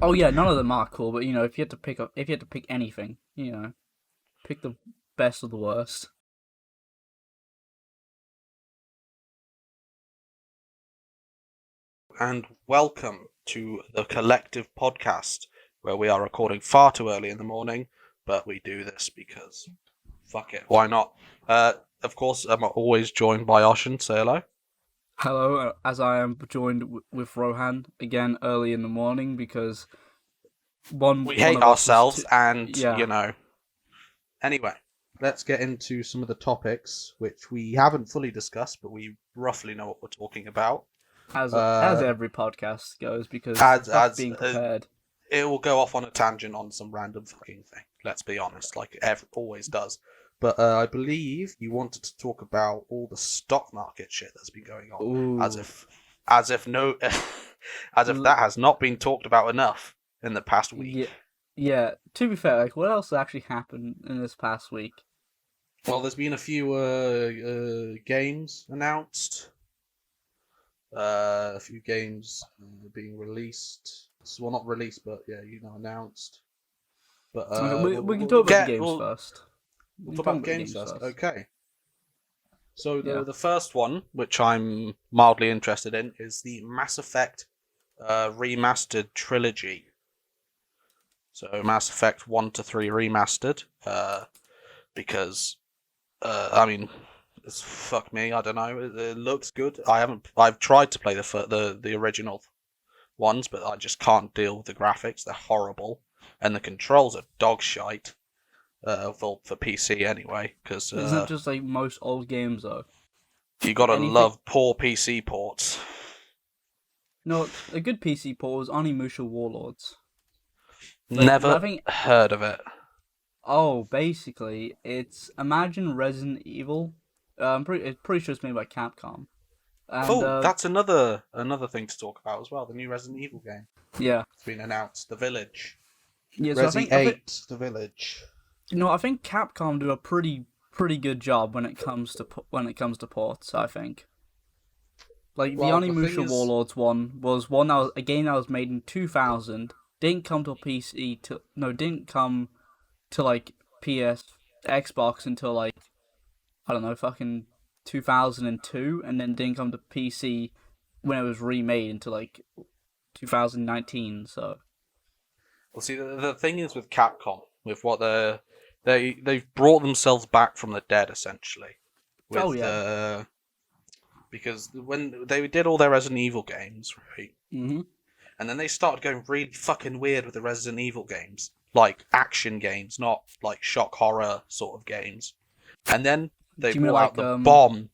Oh yeah, none of them are cool, but if you had to pick anything, pick the best of the worst. And welcome to the Collective Podcast, where we are recording far too early in the morning, but we do this because fuck it, why not? Of course, I'm always joined by Oshin. Say hello. Hello, as I am joined with Rohan again early in the morning because We one hate of us is ourselves, and yeah. Anyway, let's get into some of the topics which we haven't fully discussed, but we roughly know what we're talking about. As every podcast goes, because fuck As being prepared. It will go off on a tangent on some random fucking thing. Let's be honest, like it always does. But I believe you wanted to talk about all the stock market shit that's been going on, as Ooh, if, as if no, as if that has not been talked about enough in the past week. yeah, yeah. To be fair, like what else actually happened in this past week? Well, there's been a few games announced. A few games being released. Well, not released, but yeah, announced. But Okay, we can we'll talk about the get games first. we'll We can talk talk about about the games games first. first. Okay. So Yeah. the first one, which I'm mildly interested in, is the Mass Effect remastered trilogy. So Mass Effect 1 to 3 remastered, because I mean, fuck me, I don't know. It looks good. I've tried to play the original ones, but I just can't deal with the graphics. They're horrible, and the controls are dog shite. For PC anyway, because Isn't that just like most old games though? you Like gotta anything. love poor PC ports. No, a good PC port was Onimusha Warlords. I Never think. heard of it. Oh, basically, it's imagine Resident Evil. Pretty sure it's made by Capcom. And Oh, that's another thing to talk about as well. The new Resident Evil game. yeah, It's been announced. The Village. yeah. So Resi 8, The Village. I think Capcom do a pretty good job when it comes to ports. I think. Like the Well, the thing Onimusha is, Warlords one was one that was a game that was made in 2000. Didn't come to PC to no, didn't come to like PS Xbox until like I don't know, fucking 2002, and then didn't come to PC when it was remade until like 2019. So well, see, the thing is with Capcom, with what they've brought themselves back from the dead essentially, oh with yeah, because when they did all their Resident Evil games, right, mm-hmm. and then they started going really fucking weird with the Resident Evil games, like action games, not like shock horror sort of games. And then they Do you mean brought out like the bomb,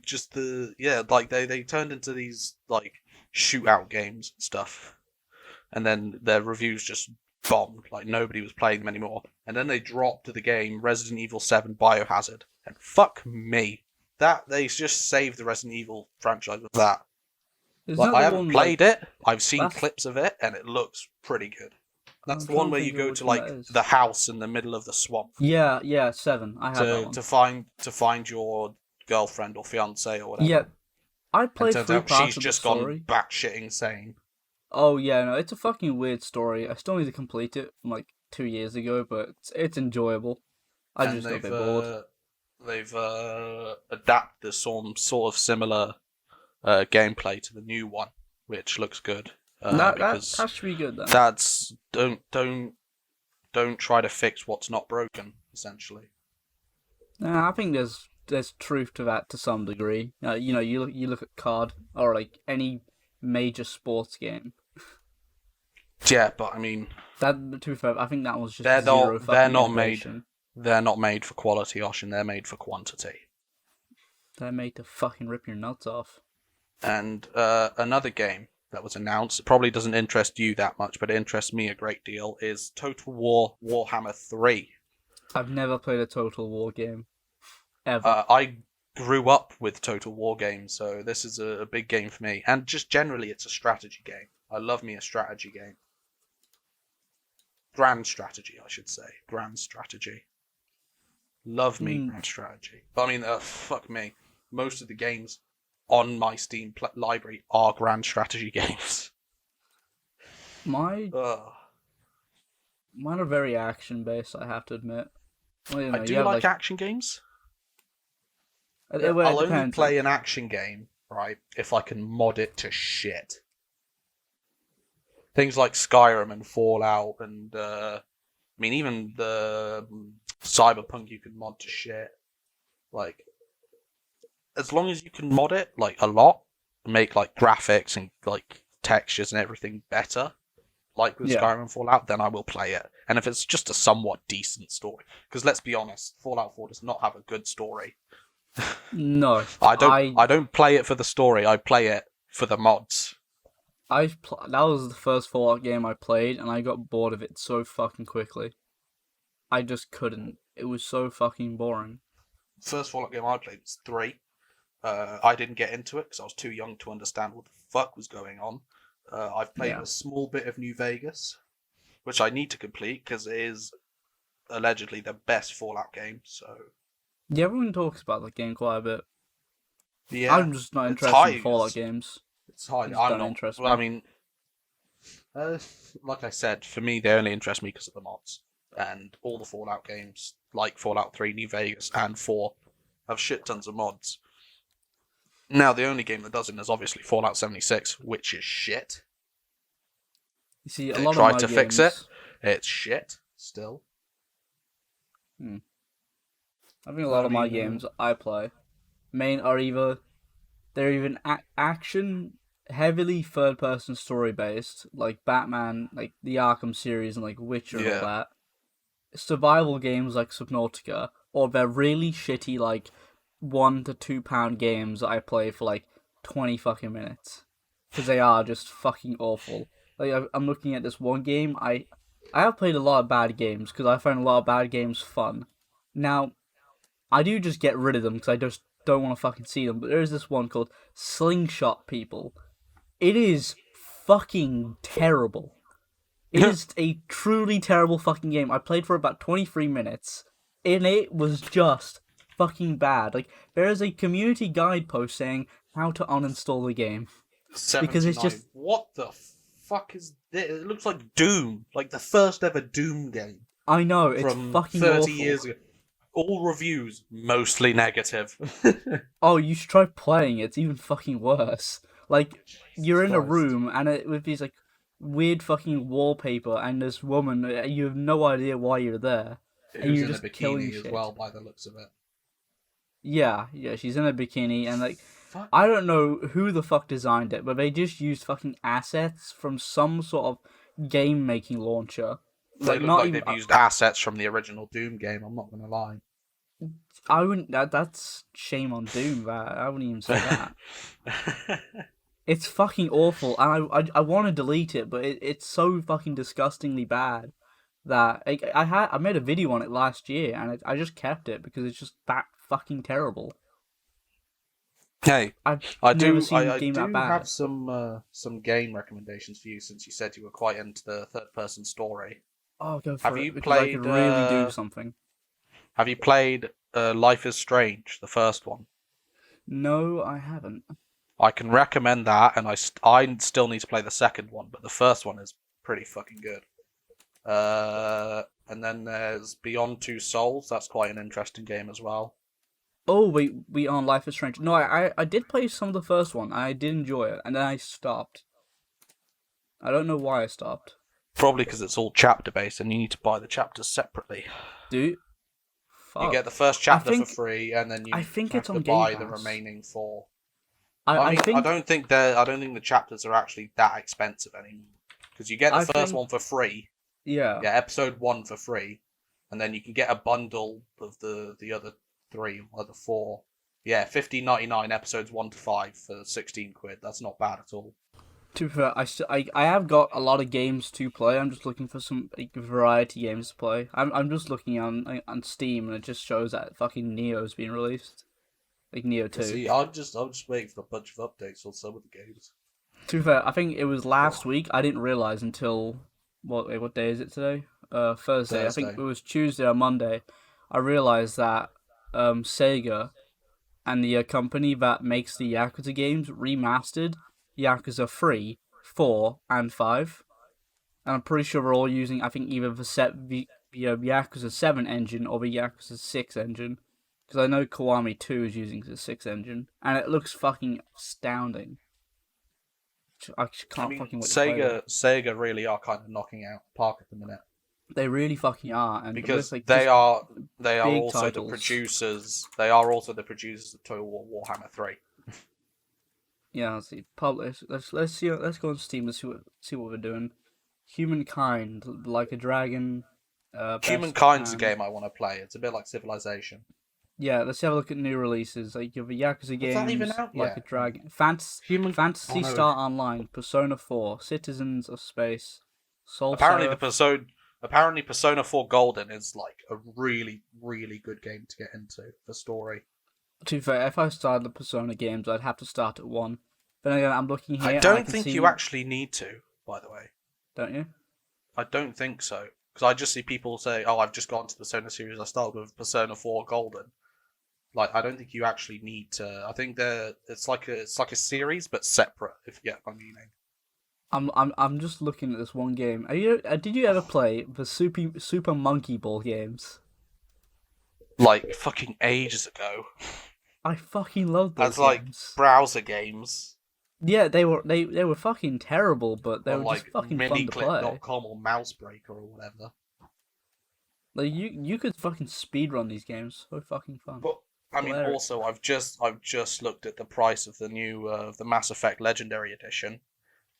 just the yeah, like they turned into these like shootout games and stuff. And then their reviews just bombed, like nobody was playing them anymore. And then they dropped the game Resident Evil 7 Biohazard, and fuck me, that they just saved the Resident Evil franchise with that. Isn't Like that I the haven't one like played it, I've seen that's clips of it, and it looks pretty good. That's I'm the one trying to where think you of go which to one that like is. the house in the middle of the swamp Yeah, 7. I had that one. to find your girlfriend or fiance or Yeah, whatever. I And played turns through out parts she's of the just gone story. batshit insane. Oh yeah, no, it's a fucking weird story. I still need to complete it from like 2 years ago, but it's enjoyable. I And just got a bit bored. they've adapted some sort of similar gameplay to the new one, which looks good. Because That should be good then. that's don't try to fix what's not broken, essentially. I think there's truth to that to some degree. You look at COD or like any major sports game. Yeah, but I mean, That to be fair, I think that was just zero they're fucking not made innovation. they're not made for quality, Oshin. They're made for quantity. They're made to fucking rip your nuts off. And another game that was announced, it probably doesn't interest you that much, but it interests me a great deal, is Total War Warhammer 3. I've never played a Total War game ever. I grew up with Total War games, so this is a big game for me. And just generally, it's a strategy game. I love me a strategy game. Grand strategy, I should say. Grand strategy. Love me Mm, grand strategy. But I mean, fuck me. Most of the games on my Steam library are grand strategy games. my Ugh. Mine are very action based, I have to admit. Well, I you do have like like action games. well, it I'll only depends. Like play an action game, right, if I can mod it to shit. Things like Skyrim and Fallout, and I mean even the Cyberpunk you can mod to shit. Like as long as you can mod it like a lot, make like graphics and like textures and everything better, like with yeah, Skyrim and Fallout, then I will play it. And if it's just a somewhat decent story, because let's be honest, Fallout 4 does not have a good story. no, I don't. I don't play it for the story. I play it for the mods. that was the first Fallout game I played, and I got bored of it so fucking quickly. I just couldn't. It was so fucking boring. First Fallout game I played was 3. I didn't get into it because I was too young to understand what the fuck was going on. I've played Yeah. a small bit of New Vegas, which I need to complete because it is allegedly the best Fallout game. So Yeah, everyone talks about that game quite a bit. yeah, I'm just not it's interested in high. Fallout games. It's high. They just I'm don't not. interest Well, I me. mean, uh, like I said, for me they only interest me because of the mods. And all the Fallout games, like Fallout 3, New Vegas, and 4, have shit tons of mods. Now, the only game that doesn't is obviously Fallout 76, which is shit. You see, a They lot of tried my to fix it. games. It's shit, still. Hmm, I think a But lot I of my mean, games I play are either they're even action, heavily third person story based, like Batman, like the Arkham series, and like Witcher and all yeah. that. Survival games like Subnautica, or they're really shitty like £1 to £2 games that I play for like 20 fucking minutes because they are just fucking awful. Like I'm looking at this one game. I have played a lot of bad games because I find a lot of bad games fun. Now I do just get rid of them because I just don't want to fucking see them. But there is this one called Slingshot People. It is fucking terrible. It is a truly terrible fucking game. I played for about 23 minutes, and it was just fucking bad. Like, there is a community guide post saying how to uninstall the game. Because it's 79. just, What the fuck is this? It looks like Doom. Like the first ever Doom game I know, it's from fucking 30 awful. years ago. All reviews mostly negative. Oh, you should try playing it, it's even fucking worse. Like, Jesus you're in a Christ. room, and with these, like, weird fucking wallpaper, and this woman, you have no idea why you're there. And Who's you're in a just killing bikini as shit. well, by the looks of it. Yeah, she's in a bikini, and like, Fuck. I don't know who the fuck designed it, but they just used fucking assets from some sort of game making launcher. They Like, look not like even. they've used assets from the original Doom game, I'm not gonna lie. I wouldn't. That's shame on Doom. That I wouldn't even say that. It's fucking awful, and I want to delete it, but it's so fucking disgustingly bad that I made a video on it last year, and I just kept it because it's just that fucking terrible. Hey, I've I never do seen a I game that do have bad. some game recommendations for you since you said you were quite into the third person story. Oh, go Have for it you because I could played really do something. Life is Strange, the first one? No, I haven't. I can recommend that, and I still need to play the second one, but the first one is pretty fucking good. And then there's Beyond Two Souls. That's quite an interesting game as well. Oh, we on Life is Strange. No, I did play some of the first one. I did enjoy it, and then I stopped. I don't know why I stopped. Probably because it's all chapter based, and you need to buy the chapters separately. Dude, You fuck. get the first I chapter for think free, and then I you think it's have to on Game buy the Pass. remaining 4. I I mean, think I don't think the chapters are actually that expensive anymore because you get I the first think one for free. yeah. Yeah, episode 1 for free, and then you can get a bundle of the other 3 or the 4. Yeah, 15.99 episodes 1 to 5 for 16 quid. That's not bad at all. To be fair, I have got a lot of games to play. I'm just looking for some like, variety games to play. I'm just looking on Steam, and it just shows that fucking Neo's being released, like Neo You 2. see, I'm just waiting for a bunch of updates on some of the games. To be fair, I think it was last week. I didn't realize until what day is it today? Thursday. I think it Thursday. was Tuesday or Monday. I realized that Sega and the company that makes the Yakuza games remastered Yakuza 3, 4, and 5. And I'm pretty sure we're all using, I think, either the Yakuza 7 engine or the Yakuza 6 engine. Because I know Kiwami 2 is using the 6 engine. And it looks fucking astounding. I just I can't mean, fucking wait to play it. Sega really are kind of knocking out the park at the minute They really fucking are. And because with, like, they just are big also the titles. producers. They are also the producers of Total War Warhammer 3. Yeah, let's see. Publish. Let's see. Let's go on Steam and see what we're doing. Humankind, like a dragon. Best Humankind's a and game I want to play. It's a bit like Civilization. yeah, let's have a look at new releases. Like you have the Yakuza Is that even games, out like a yet? dragon, Human. Oh Fantasy no. Star Online, Persona 4, Citizens of Space, Soul Apparently Seraph. apparently Persona 4 Golden is like a really really good game to get into for story. To be fair, if I started the Persona games, I'd have to start at 1. But again, I'm looking I here and I don't can think see. you actually need to, by the way. Don't you? I don't think so. Because I just see people say, oh, I've just gone to the Persona series, I started with Persona 4 Golden. Like, I don't think you actually need to. I think it's like a series, but separate, if you get my meaning. I'm just looking at this one game. Did you ever play the Super Monkey Ball games? Like, fucking ages ago. I fucking loved those As, like, games. browser games. Yeah, they were fucking terrible, but they On, were like, just fucking fun to play. miniclip.com or Mousebreaker or whatever. Like you could fucking speedrun these games. So fucking fun. But I mean, Hilarious. also, I've just looked at the price of the new the Mass Effect Legendary Edition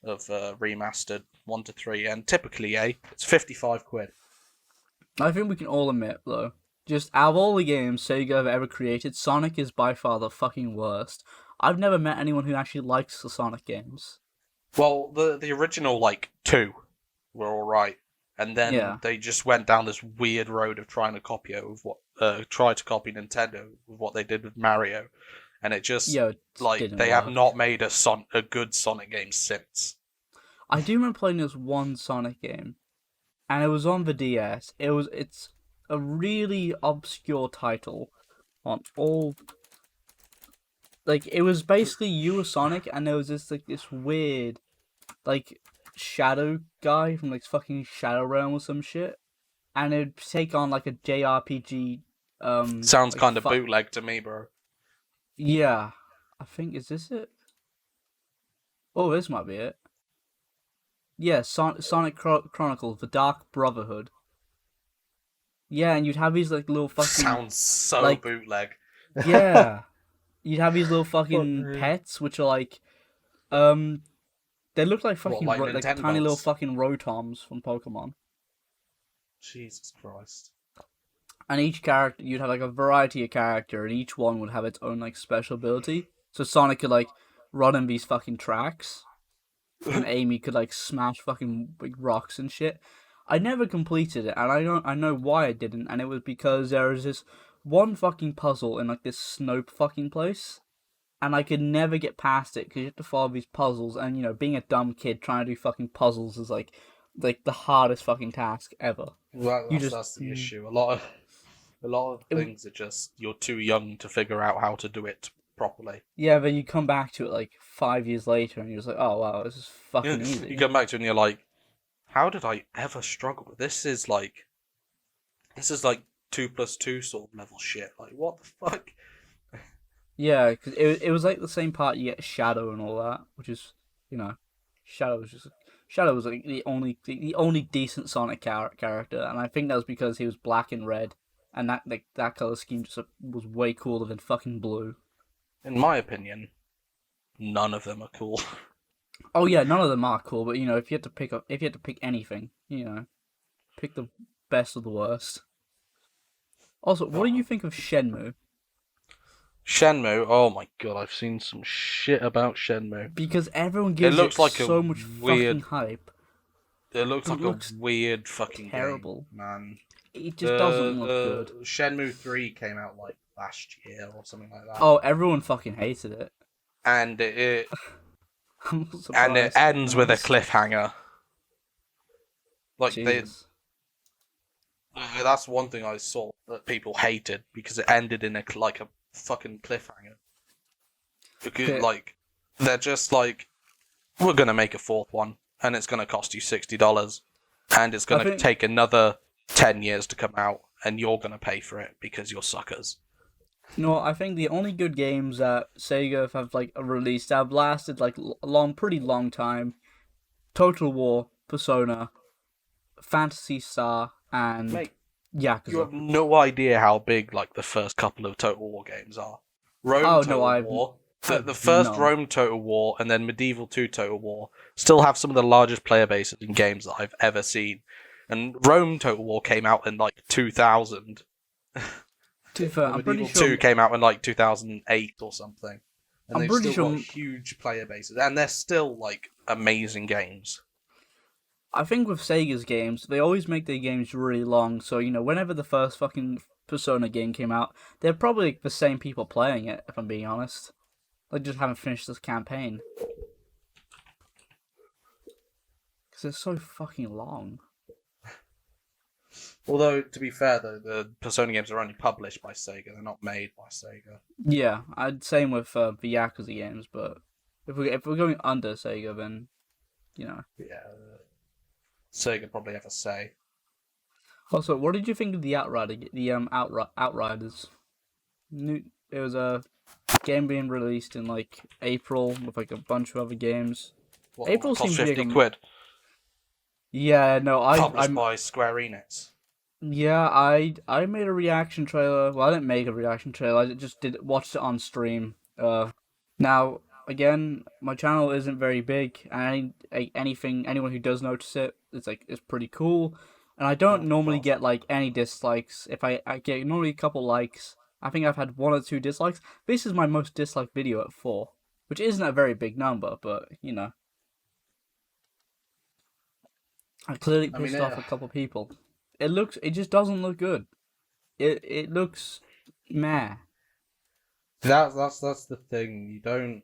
of remastered 1 to 3, and typically, it's 55 quid. I think we can all admit though, just out of all the games Sega have ever created, Sonic is by far the fucking worst. I've never met anyone who actually likes the Sonic games. Well, the original like 2 were all right, and then Yeah. they just went down this weird road of trying to copy Nintendo with what they did with Mario, and it just Yeah, it like didn't they have work. not made a good Sonic game since. I do remember playing this one Sonic game, and it was on the DS. It's a really obscure title on all. Like it was basically you were Sonic, and there was this weird, like shadow guy from like fucking Shadow Realm or some shit, and it'd take on like a JRPG. Sounds Like kind of bootleg to me, bro. yeah, I think is this it? Oh, this might be it. Yeah, Sonic Chronicles: The Dark Brotherhood. Yeah, and you'd have these like little fucking Sounds so like bootleg. yeah, you'd have these little fucking Fuck me. pets which are like um they look like What, fucking like like tiny little Nintendo's? fucking Rotoms from Pokemon. Jesus Christ. And each character you'd have like a variety of character, and each one would have its own like special ability. So Sonic could like run in these fucking tracks, and Amy could like smash fucking big rocks and shit. I never completed it, and I know why I didn't, and it was because there was this one fucking puzzle in like this Snope fucking place, and I could never get past it because you have to follow these puzzles, and you know, being a dumb kid trying to do fucking puzzles is like the hardest fucking task ever. Well, You just that's the issue. A lot of it, things are just you're too young to figure out how to do it properly. yeah, then you come back to it like 5 years later, and you're just like, oh wow, this is fucking You easy. come back to it and you're like, how did I ever struggle with this? This is like 2+2 sort of level shit. Like what the fuck? Yeah, because it was like the same part you get Shadow and all that, which is, you know, Shadow was like the only decent Sonic character, and I think that was because he was black and red, and that color scheme just was way cooler than fucking blue. In my opinion, none of them are cool. Oh yeah, none of them are cool, but you know, if you had to pick anything, you know, pick the best of the worst. Also, what do you think of Shenmue? Shenmue, oh my god, I've seen some shit about Shenmue. Because everyone gives looks like so a much weird- fucking hype. It looks like looks a weird fucking terrible. game, man. It just doesn't look good. Shenmue 3 came out like last year or something like that. Oh, everyone fucking hated it. And it I'm not surprised. and it ends with a cliffhanger. Like Jesus. that's one thing I saw that people hated because it ended in a fucking cliffhanger. Because Okay. like they're just like, we're gonna make a fourth one and it's gonna cost you $60. and it's going to think- take another 10 years to come out, and you're going to pay for it because you're suckers. No, I think the only good games that Sega have like released that have lasted like pretty long time. Total War, Persona, Phantasy Star, and Mate, Yakuza. you have no idea how big like the first couple of Total War games are. Rome Total War, the first Rome Total War, and then Medieval 2 Total War still have some of the largest player bases in games that I've ever seen. And Rome Total War came out in like 2000. I'm pretty Medieval sure 2 came out in like 2008 or something. And I'm they've pretty still sure- got huge player bases. And they're still like amazing games. I think with Sega's games, they always make their games really long. So whenever the first fucking Persona game came out, they're probably like, the same people playing it. If I'm being honest, they just haven't finished this campaign because it's so fucking long. Although, to be fair though, the Persona games are only published by Sega, they're not made by Sega. Yeah, I'd same with the Yakuza games, but if we're going under Sega, then Yeah, Sega probably have a say. Also, what did you think of the Outriders? It was a game being released in like April with like a bunch of other games. What, April cost seems to be 50 like quid. Yeah, no, Published by Square Enix. Yeah, I made a reaction trailer. Well, I didn't make a reaction trailer. I just watched it on stream. Now again, my channel isn't very big, and anyone who does notice it, it's pretty cool. And I don't normally get like any dislikes. If I get normally a couple likes. I think I've had 1 or 2 dislikes. This is my most disliked video at 4, which isn't a very big number, but I clearly pissed off a couple people. It just doesn't look good. It looks meh. That's the thing. You don't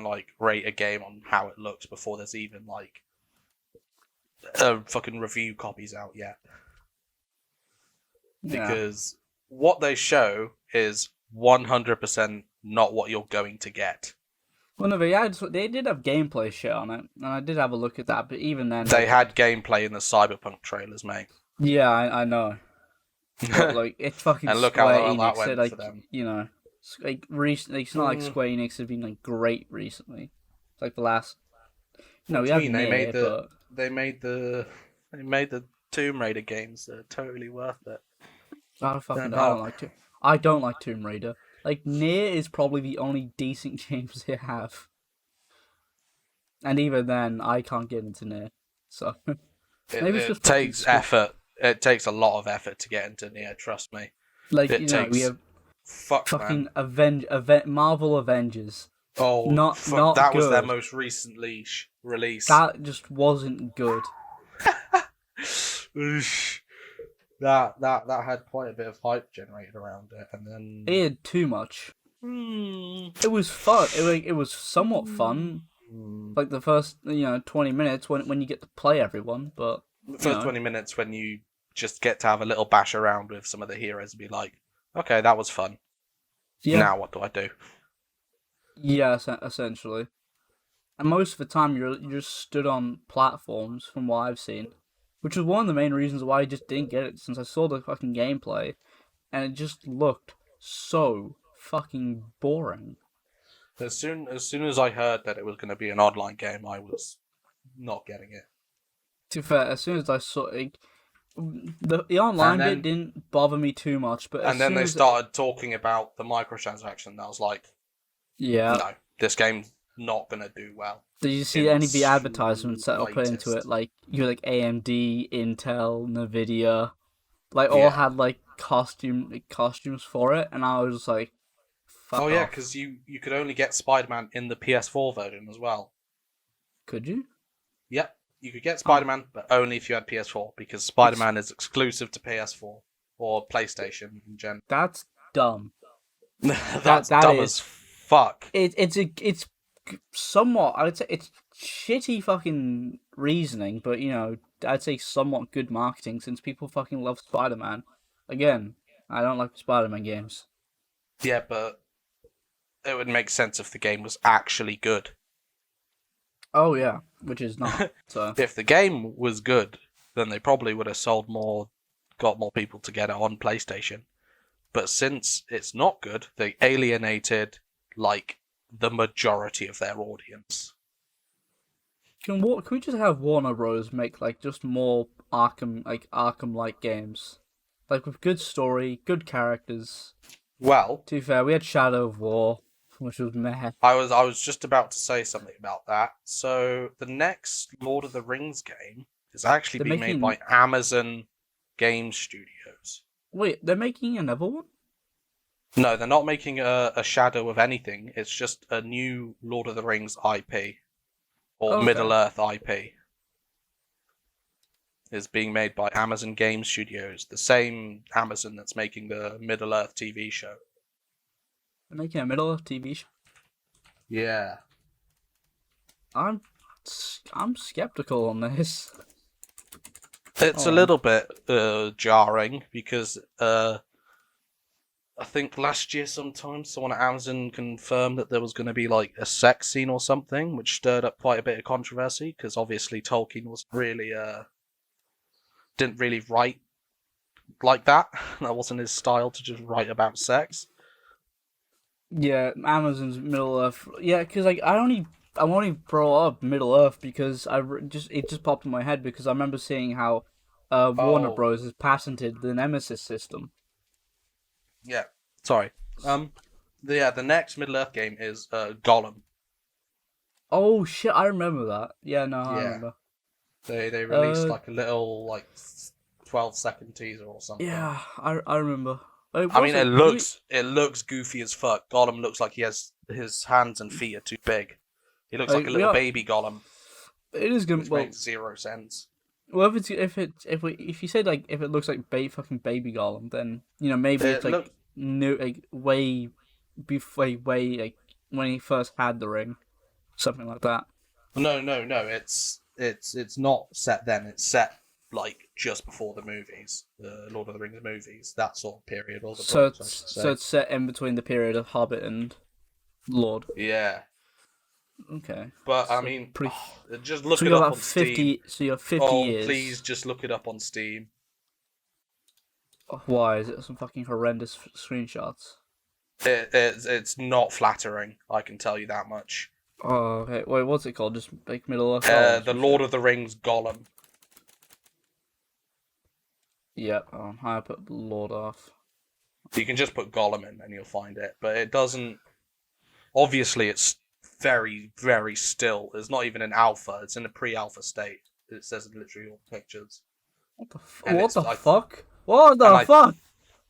like rate a game on how it looks before there's even like a fucking review copies out yet. Because what they show is 100% not what you're going to get. Well, no, they did have gameplay shit on it, and I did have a look at that. But even then, They had gameplay in the Cyberpunk trailers, mate. Yeah, I know. But like, it's fucking And look Square how well Enix. that went Like, for them. like recently, it's not like Square Enix has been like great recently. It's like the last. No, we have they made the Tomb Raider games. They're totally worth it. I don't like Tomb Raider. Like, Nier is probably the only decent games they have. And even then, I can't get into Nier. So, maybe it's just it takes effort. It takes a lot of effort to get into Nier, trust me. Like, we have fucking Marvel Avengers. Oh, not that good. was their most recently release. That just wasn't good. that had quite a bit of hype generated around it, and then It had too much. It was fun. It was somewhat fun. Like the first 20 minutes when you get to play everyone, but the first 20 minutes when you just get to have a little bash around with some of the heroes and be like, okay, that was fun. Yeah. Now what do I do? Yeah, essentially. And most of the time you're just stood on platforms, from what I've seen, which was one of the main reasons why I just didn't get it, since I saw the fucking gameplay, and it just looked so fucking boring. As soon as I heard that it was going to be an online game, I was not getting it. To be fair, as soon as I saw it, the online bit didn't bother me too much, but and then they started talking about the microtransaction, and I was like, no, this game's not going to do well. Did you see any of the advertisements that were put into it? Like, AMD, Intel, Nvidia, all had like costumes for it, and I was just like, fuck off. Yeah, because you could only get Spider-Man in the PS4 version as well. Could you? Yep, you could get Spider-Man, but only if you had PS4, because Spider-Man is exclusive to PS4 or PlayStation in general. That's dumb. That's dumb as fuck. It's somewhat, I would say, it's shitty fucking reasoning, but I'd say somewhat good marketing, since people fucking love Spider-Man. Again, I don't like Spider-Man games. Yeah, but it would make sense if the game was actually good. Oh yeah, which is not. So If the game was good, then they probably would have sold more, got more people to get it on PlayStation. But since it's not good, they alienated like the majority of their audience. can we just have Warner Bros. Make like just more Arkham like games, like with good story, good characters. Well, To be fair, we had Shadow of War, which was meh. I was just about to say something about that. So the next Lord of the Rings game is actually They're being made making by Amazon Game Studios. wait, they're making another one. No, they're not making a shadow of anything. It's just a new Lord of the Rings IP or Okay, Middle Earth IP. Is being made by Amazon Game Studios, the same Amazon that's making the Middle Earth TV show. they're making a Middle Earth TV show. Yeah. I'm I'm skeptical on this. It's a little bit jarring because I think last year sometime someone at Amazon confirmed that there was going to be like a sex scene or something, which stirred up quite a bit of controversy because obviously Tolkien was really didn't really write like that. That wasn't his style to just write about sex. Yeah, Amazon's Middle Earth. Yeah, because like I only brought up Middle Earth because it just popped in my head because I remember seeing how Warner Oh, Bros has patented the Nemesis system. yeah. Sorry. The next Middle Earth game is Gollum. Oh shit, I remember that. Yeah, no, I Yeah. remember. They released Uh, like a little like 12-second teaser or something. yeah, I remember. Wait, I mean, was it it? looks goofy as fuck. Gollum looks like he has his hands and feet are too big. He looks like a We little are. baby Gollum, It is gonna. which makes zero sense. Well, if you say like if it looks like fucking baby Gollum, then you know maybe It it's like look new like way before way like when he first had the ring, something like that. no. It's not set then. It's set like just before the movies, the Lord of the Rings movies, that sort of period, or the books, I should So say. it's set in between the period of Hobbit and Lord. Yeah, Okay, but I so mean, pretty. just So look you it got up about on Steam. 50. So you have 50 Oh, years. please, just look it up on Steam. Why is it some fucking horrendous screenshots? It's not flattering. I can tell you that much. Oh, okay. Wait, what's it called? Just like Middle Earth Gollum or The some Lord shit. of the Rings Gollum. Yep. I put Lord off. You can just put Gollum in and you'll find it, but it doesn't. Obviously, it's very, very still. It's not even an alpha. It's in a pre-alpha state. It says literally all pictures, and What it's the fuck? What and the fuck?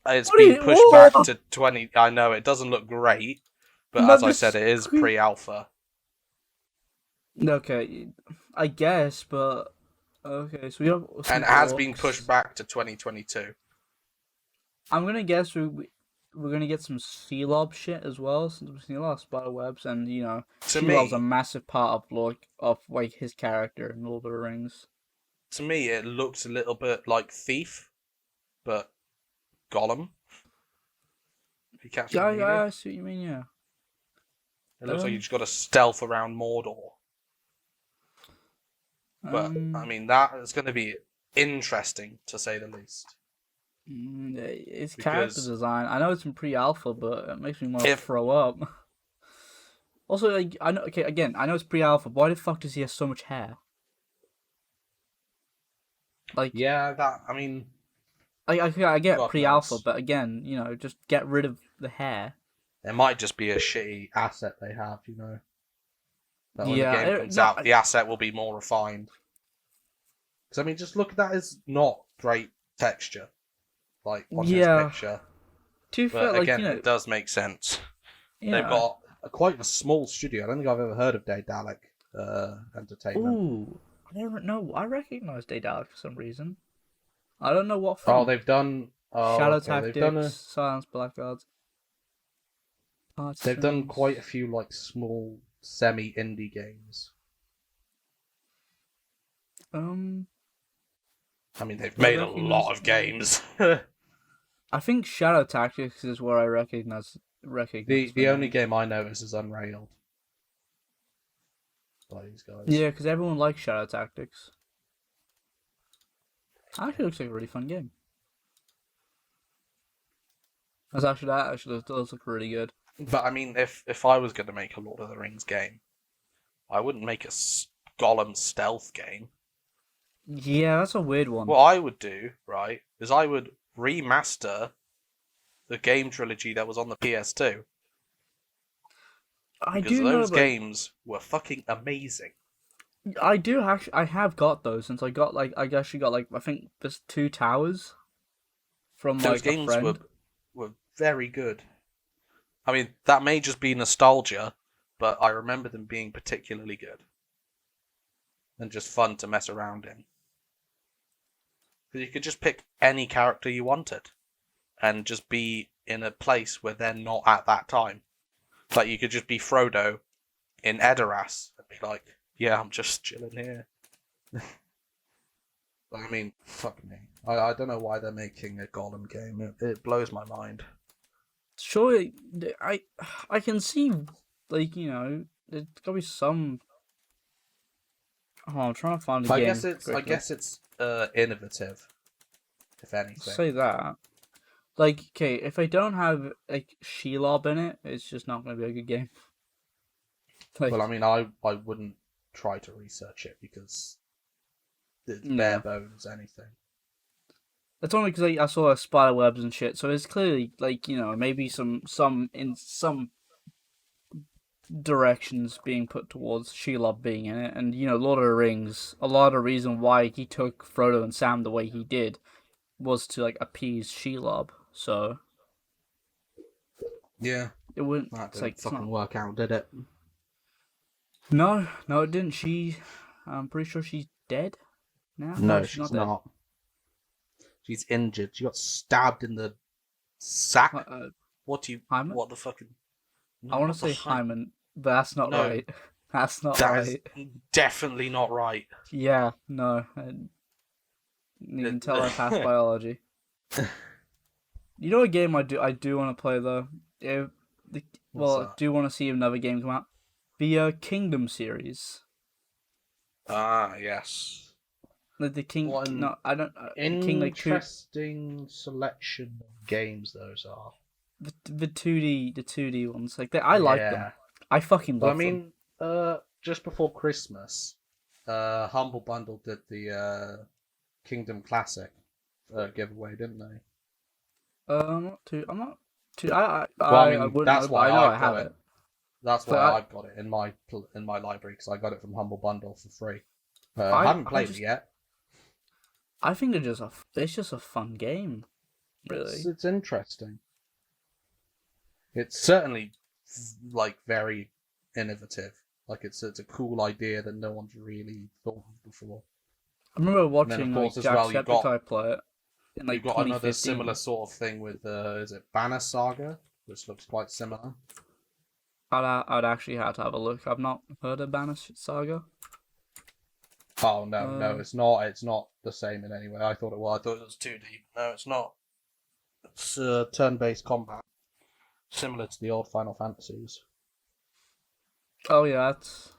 it's What are been you? pushed back What? to 20. I know it doesn't look great, but No, as I said, this. it is pre-alpha. Okay, I guess, but okay. So we have And some it has been pushed orcs. back to 2022. I'm gonna guess we're gonna get some Shelob shit as well, since we've seen a lot of spider webs, and you know, To Shelob's a me, massive part of his character in Lord of the Rings. it looks a little bit like Thief, but Gollum. If you catch Yeah, my meaning. I see what you mean. Yeah. It looks like you Um. just got to stealth around Mordor. But I Um. mean, that is going to be interesting to say the least. It's character Because design. I know it's in pre-alpha, but it makes me want to if throw up. Also, like, I know. Okay, again, I know it's pre-alpha. But why the fuck does he have so much hair? Like, yeah, that I mean, I get God pre-alpha, knows. but again, you know, just get rid of the hair. It might just be a shitty asset they have, That when the Yeah, game comes no, out, the asset will be more refined. Because I mean, just look at that as not great texture, like on his yeah. picture. Too fair, But like again, it does make sense. you They've know. got quite a small studio. I don't think I've ever heard of Daedalic Entertainment. Ooh, I don't know. I recognize Daedalic for some reason. I don't know what Oh, from. they've done. Oh, Shadow okay. Tactics, Silence Blackguards, They've done Artisans. quite a few like small semi-indie games. Um, I mean, they've I made a recognize. lot of games. I think Shadow Tactics is where I recognize the the the only name. game I notice is Unrailed. by these guys. Yeah, because everyone likes Shadow Tactics. Actually, looks like a really fun game. That actually does look really good. But I mean, if I was going to make a Lord of the Rings game, I wouldn't make a Gollum stealth game. Yeah, that's a weird one. What I would do, right, is I would remaster the game trilogy that was on the PS2. Because those games were fucking amazing. I do actually. I have got those since I got I actually got I think there's 2 towers from Those a games friend. were very good. I mean, that may just be nostalgia, but I remember them being particularly good and just fun to mess around in. Because you could just pick any character you wanted and just be in a place where they're not at that time. Like, you could just be Frodo in Edoras and be like, yeah, I'm just chilling here. I mean, fuck me. I don't know why they're making a Gollum game. It blows my mind. Surely, I can see, there's gotta be some. Oh, I'm trying to find the game. I guess it's innovative, if anything. Say that. Okay, if they don't have Shelob in it, it's just not gonna be a good game. Well, I mean, I wouldn't try to research it because it's bare bones anything. It's only because I saw spider webs and shit, so it's clearly maybe some in some directions being put towards Shelob being in it, and Lord of the Rings. A lot of the reason why he took Frodo and Sam the way he did was to appease Shelob. So yeah, it wouldn't. That didn't fucking work out, did it? No, it didn't. I'm pretty sure she's dead now. No, she's not. She's injured. She got stabbed in the sack. What the fucking? I want to say Hyman, but that's not right. That's not right. Definitely not right. Yeah, no. You can tell I passed biology. You know a game I do want to play though. I do want to see another game come out. The Kingdom series. Ah, yes. The King. No, I don't. Interesting selection of games those are. The 2D ones I like them. I fucking love them. Just before Christmas, Humble Bundle did the Kingdom Classic giveaway, didn't they? I'm not too. I wouldn't. That's why I know I have it. That's why I've got it in my library because I got it from Humble Bundle for free. I haven't played it yet. I think it's just a fun game. Really, it's interesting. It's certainly very innovative. It's a cool idea that no one's really thought of before. I remember watching Jacksepticeye play it. You've got another similar sort of thing with is it Banner Saga, which looks quite similar. I'd actually have to have a look. I've not heard of Banner Saga. Oh no, it's not. It's not the same in any way. I thought it was. I thought it was 2D. No, it's not. It's turn-based combat, similar to the old Final Fantasies. Oh yeah, that's.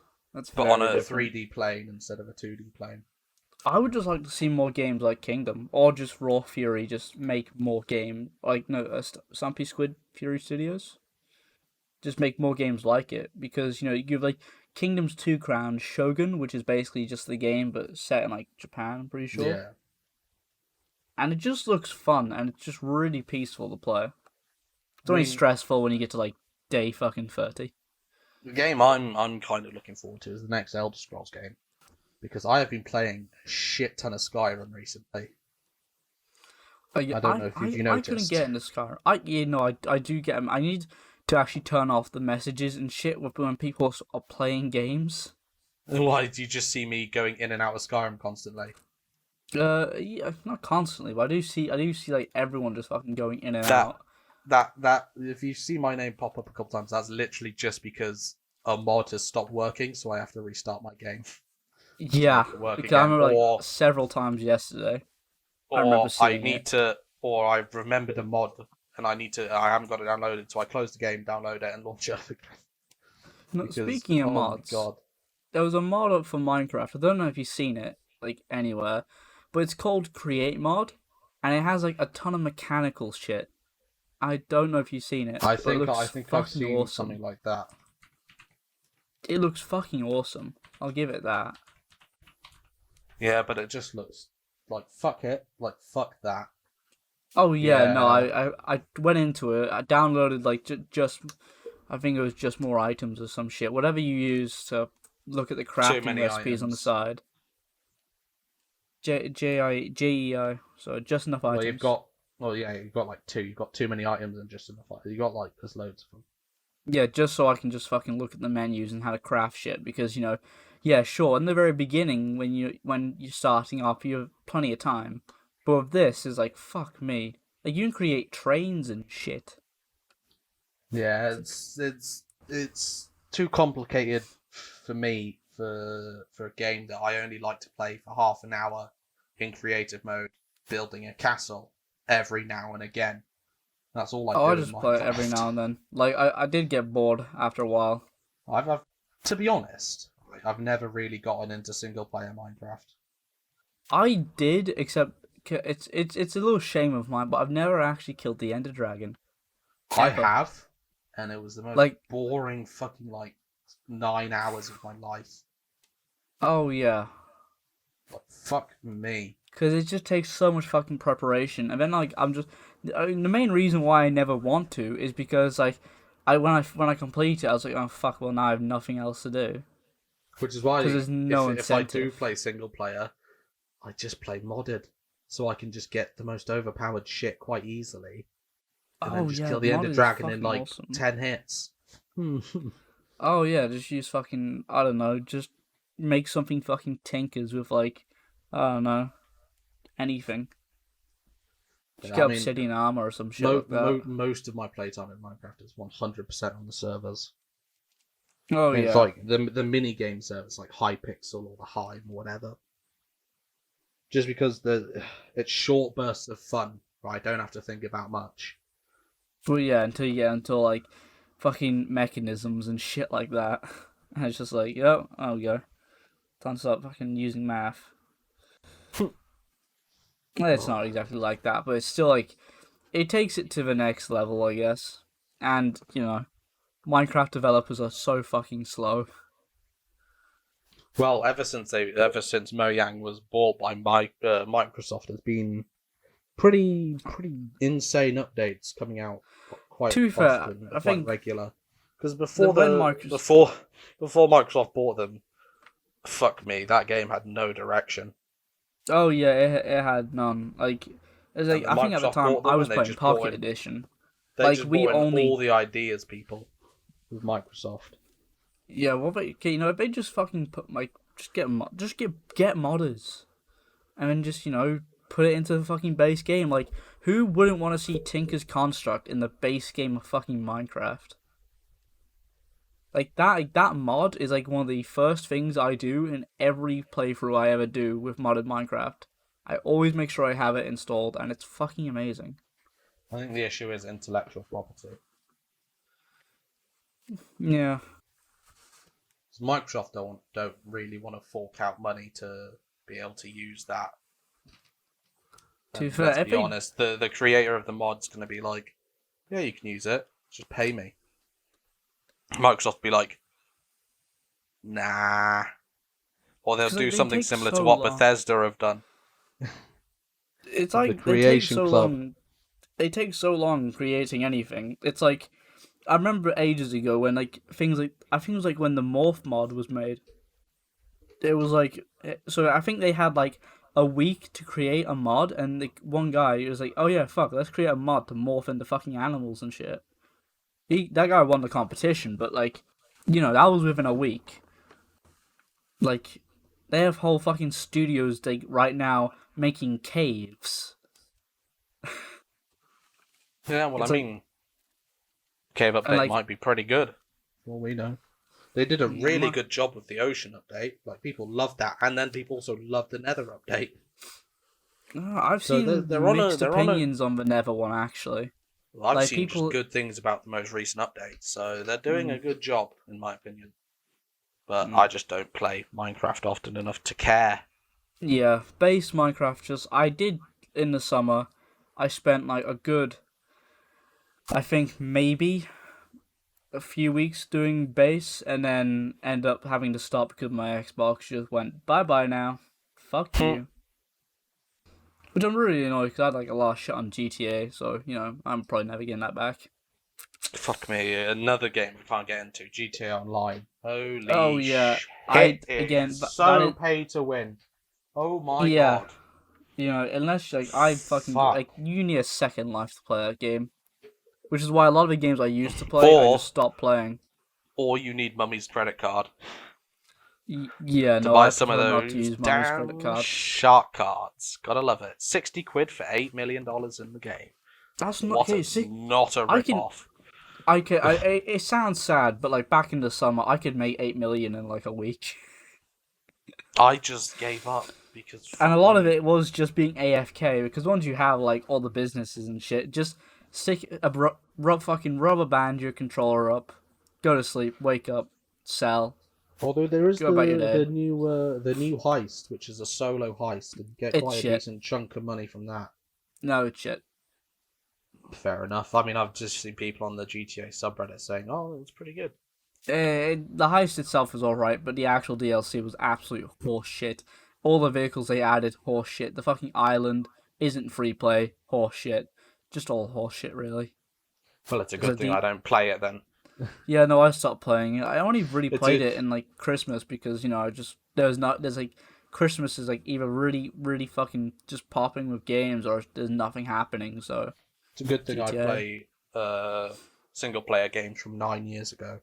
But on a 3D plane instead of a 2D plane. I would just like to see more games like Kingdom, or just Raw Fury. Just make more game Stumpy Squid Fury Studios. Just make more games like it because you have Kingdom's 2 Crowns, Shogun, which is basically just the game but set in Japan. I'm pretty sure. Yeah. And it just looks fun, and it's just really peaceful to play. It's only stressful when you get to day fucking 30. The game I'm kind of looking forward to is the next Elder Scrolls game, because I have been playing a shit ton of Skyrim recently. I don't know if you've noticed. I couldn't get into Skyrim. I do get them. I need to actually turn off the messages and shit when people are playing games. Why do you just see me going in and out of Skyrim constantly? Yeah, not constantly, but I do see everyone just fucking going in and out. That if you see my name pop up a couple times, that's literally just because a mod has stopped working, so I have to restart my game. Yeah, because I remember several times yesterday. I've remembered a mod and I haven't got it downloaded, so I close the game, download it, and launch it again. Speaking of mods, God. there was a mod up for Minecraft. I don't know if you've seen it like anywhere, but it's called Create Mod, and it has like a ton of mechanical shit. I don't know if you've seen it, I but it think looks I've fucking seen awesome. something like that. It looks fucking awesome. I'll give it that. Yeah, but It just looks like fuck it, like fuck that. Oh yeah, no, Yeah. I went into it. I downloaded like just I think it was just more items or some shit. Whatever you use to look at the too crafting many recipes on the items. side. J-I-J-E-I. So just enough items. You've got like two. You've got too many items and just enough. You got like there's loads of them. Yeah, just so I can just fucking look at the menus and how to craft shit because yeah, sure. In the very beginning, when you're starting off, you have plenty of time. But with this, is like fuck me. Like you can create trains and shit. Yeah, it's too complicated for me for a game that I only like to play for half an hour in creative mode, building a castle every now and again. That's all I do I in just play it every Minecraft. now and then. Like I did get bored after a while. I've to be honest, I've never really gotten into single player Minecraft. I did, except it's a little shame of mine, but I've never actually killed the Ender Dragon. I Ever. have, and it was the most Like, boring fucking 9 hours of my life. oh yeah, Like fuck me. because it just takes so much fucking preparation, and then like the main reason why I never want to is because like when I complete it, I was like, oh fuck, well now I have nothing else to do Which is why because there's no if I do incentive. play single player, I just play modded, so I can just get the most overpowered shit quite easily, and then Oh just yeah, kill the mod Ender is Dragon in fucking like awesome. 10 hits. Oh yeah, just use fucking I don't know, just make something fucking tinkers with like I don't know anything. Just Yeah, get I mean, obsidian armor or some shit like that. most of my playtime in Minecraft is 100% on the servers. Oh It's yeah. like the mini game servers, like Hypixel or the Hive or whatever. Just because it's short bursts of fun, right? I don't have to think about much. Well, yeah, until you get into like fucking mechanisms and shit like that, and it's just like, yo, I'll go. Time to start fucking using math. Well, it's not exactly like that, but it's still like it takes it to the next level, I guess. And Minecraft developers are so fucking slow. Well, ever since Mojang was bought by Microsoft, there's been pretty insane updates coming out quite To be fair, often I and quite think regular. Because when Microsoft, Before Microsoft bought them, fuck me, that game had no direction. oh yeah, it had none. Like, it's like And then I think at the Microsoft time bought I them, was and playing Pocket Edition. they Like just we brought in only all the ideas, people. with Microsoft. Yeah, what about okay, if they just fucking put like just get modders, and then just put it into the fucking base game. Like, who wouldn't want to see Tinker's Construct in the base game of fucking Minecraft? Like that mod is like one of the first things I do in every playthrough I ever do with modded Minecraft. I always make sure I have it installed, and it's fucking amazing. I think the issue is intellectual property. Yeah. Microsoft don't really want to fork out money to be able to use that. To be And fair, let's if be they honest, the creator of the mod's going to be like, yeah, you can use it, just pay me. Microsoft be like, nah. Or they'll 'cause, do like, they something take similar to so what long. Bethesda have done. It's The like they take Creation so Club. long. They take so long creating anything. It's like I remember ages ago when like things like I think it was like when the morph mod was made. It was like so I think they had like a week to create a mod, and like one guy was like, "Oh yeah, fuck, let's create a mod to morph into fucking animals and shit." That guy won the competition, but like, that was within a week. Like, they have whole fucking studios like right now making caves. Yeah, well, It's I like mean, Cave and Update like might be pretty good. Well, we know. They did a really my- good job with the Ocean update. Like, people loved that. And then people also loved the Nether update. I've So seen they're on a- mixed they're on a- opinions on the Nether one actually. Well, I've Like seen just people, good things about the most recent updates, so they're doing a good job, in my opinion. but I just don't play Minecraft often enough to care. Yeah, base Minecraft. I did in the summer. I spent like a good, I think maybe a few weeks doing base, and then end up having to stop because my Xbox just went bye bye now. Fuck you. Which I'm really annoyed because I had like a lot of shit on GTA, so I'm probably never getting that back. Fuck me, another game we can't get into. GTA Online. Holy Oh yeah, shit! again It's that so is pay to win. Oh my yeah. god. Unless like I fucking Fuck. like you need a second life to play that game, which is why a lot of the games I used to play I just stopped playing. Or you need mummy's credit card Yeah, to no, buy I some of prefer not to those use mommy's credit damn card. shark cards. Gotta love it. 60 quid for $8 million in the game. That's not What okay. not a I rip can, off. it sounds sad, but like back in the summer, I could make 8 million in like a week. I just gave up because And a lot of it was just being AFK, because once you have like all the businesses and shit, just stick a fucking rubber band your controller up, go to sleep, wake up, sell. Although there is Go about your day. the new heist, which is a solo heist, and you get It's quite a shit. decent chunk of money from that. No, it's shit. Fair enough. I mean, I've just seen people on the GTA subreddit saying, "Oh, it was pretty good." The heist itself was alright, but the actual DLC was absolute horseshit. All the vehicles they added, horseshit. The fucking island isn't free play, horseshit. Just all horseshit, really. Well, it's a So good thing I don't play it then. Yeah, no, I stopped playing it. I only really It's played a- it in like Christmas because there's like Christmas is like either really really fucking just popping with games or there's nothing happening. So It's a good thing I GTA. play single player games from 9 years ago.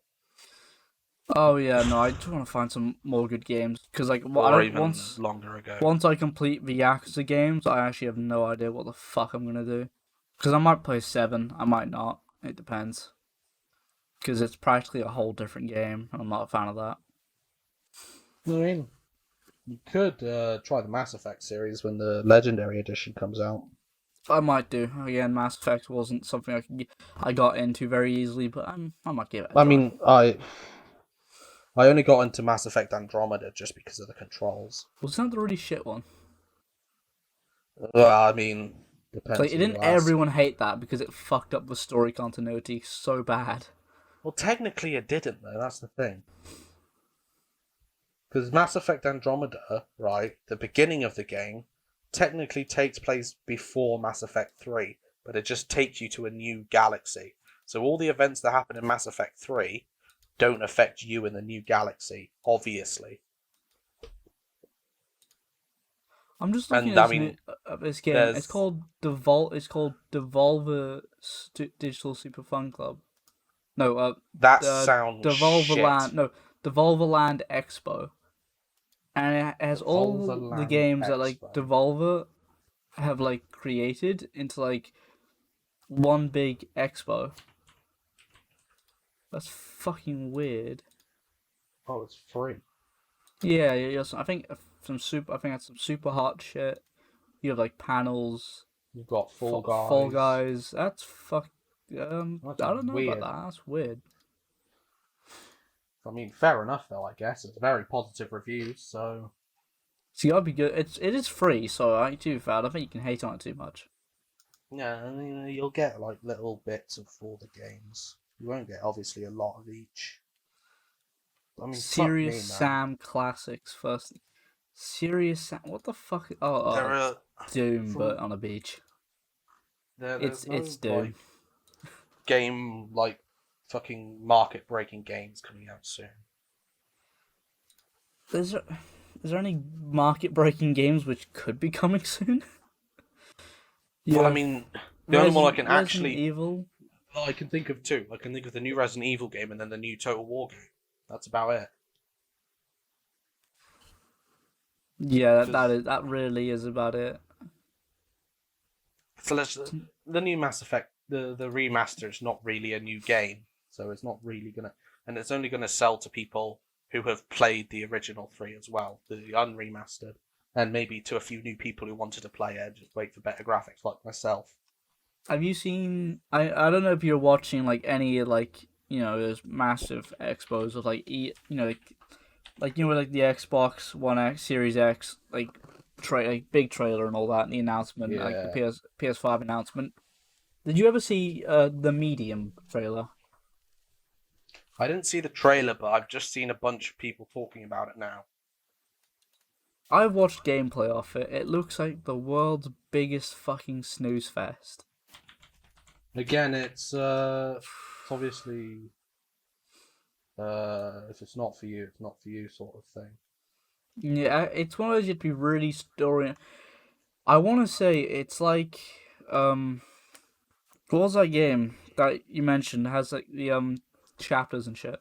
Oh yeah, no, I just want to find some more good games because like Or even longer ago. once I complete the Yakuza games, I actually have no idea what the fuck I'm gonna do. Because I might play 7, I might not. It depends. Because it's practically a whole different game, and I'm not a fan of that. I mean, you could try the Mass Effect series when the Legendary Edition comes out. I might do. Again, Mass Effect wasn't something I got into very easily, but I might give it a try. I mean, I only got into Mass Effect Andromeda just because of the controls. Wasn't that the really shit one? Well, I mean, depends. Like, who didn't you ask. everyone hate that because it fucked up the story continuity so bad? Well, technically it didn't, though. That's the thing. Because Mass Effect Andromeda, right, the beginning of the game, technically takes place before Mass Effect 3, but it just takes you to a new galaxy. So all the events that happen in Mass Effect 3 don't affect you in the new galaxy, obviously. I'm just looking And, at I mean, this game. there's- It's called Devolver Digital Super Fun Club. No, That sounds Devolver shit. Land. No, Devolver Land Expo, and it has all the Devolverland games that like Expo. Devolver have like created into like one big expo. That's fucking weird. Oh, it's free. Yeah, I think I think that's some super hot shit. You have like panels. You've got Fall Guys. Fall Guys. That's fuck. That's I don't know weird. about that. That's weird. I mean, fair enough, though, I guess. It's very positive reviews, so... See, I'd be good. It is free, so I ain't too bad. I don't think you can hate on it too much. Yeah, I mean, you'll get, like, little bits of all the games. You won't get, obviously, a lot of each. I mean, Serious fuck me, man. Sam Classics first. Serious Sam. What the fuck? There Oh, are Doom, from- but on a beach. There's no, It's Doom. like, game, like, fucking market-breaking games coming out soon. Is there any market-breaking games which could be coming soon? Well, I mean, the only one I can actually... Evil. Oh, I can think of two. I can think of the new Resident Evil game and then the new Total War game. That's about it. Yeah, that really is about it. So the new Mass Effect, the remaster is not really a new game. So it's not really gonna... And it's only going to sell to people who have played the original 3 as well, the unremastered. And maybe to a few new people who wanted to play it, just wait for better graphics, like myself. Have you seen? I don't know if you're watching like any like those massive expos of like like like like the Xbox One X, Series X, like big trailer and all that, and the announcement, like the Yeah. PS5 announcement. Did you ever see the Medium trailer? I didn't see the trailer, but I've just seen a bunch of people talking about it now. I watched gameplay of it. It looks like the world's biggest fucking snooze fest. Again, it's obviously if it's not for you, it's not for you, sort of thing. Yeah, it's one of those you'd be really story. I want to say it's like what was that game that you mentioned? It has like the chapters and shit.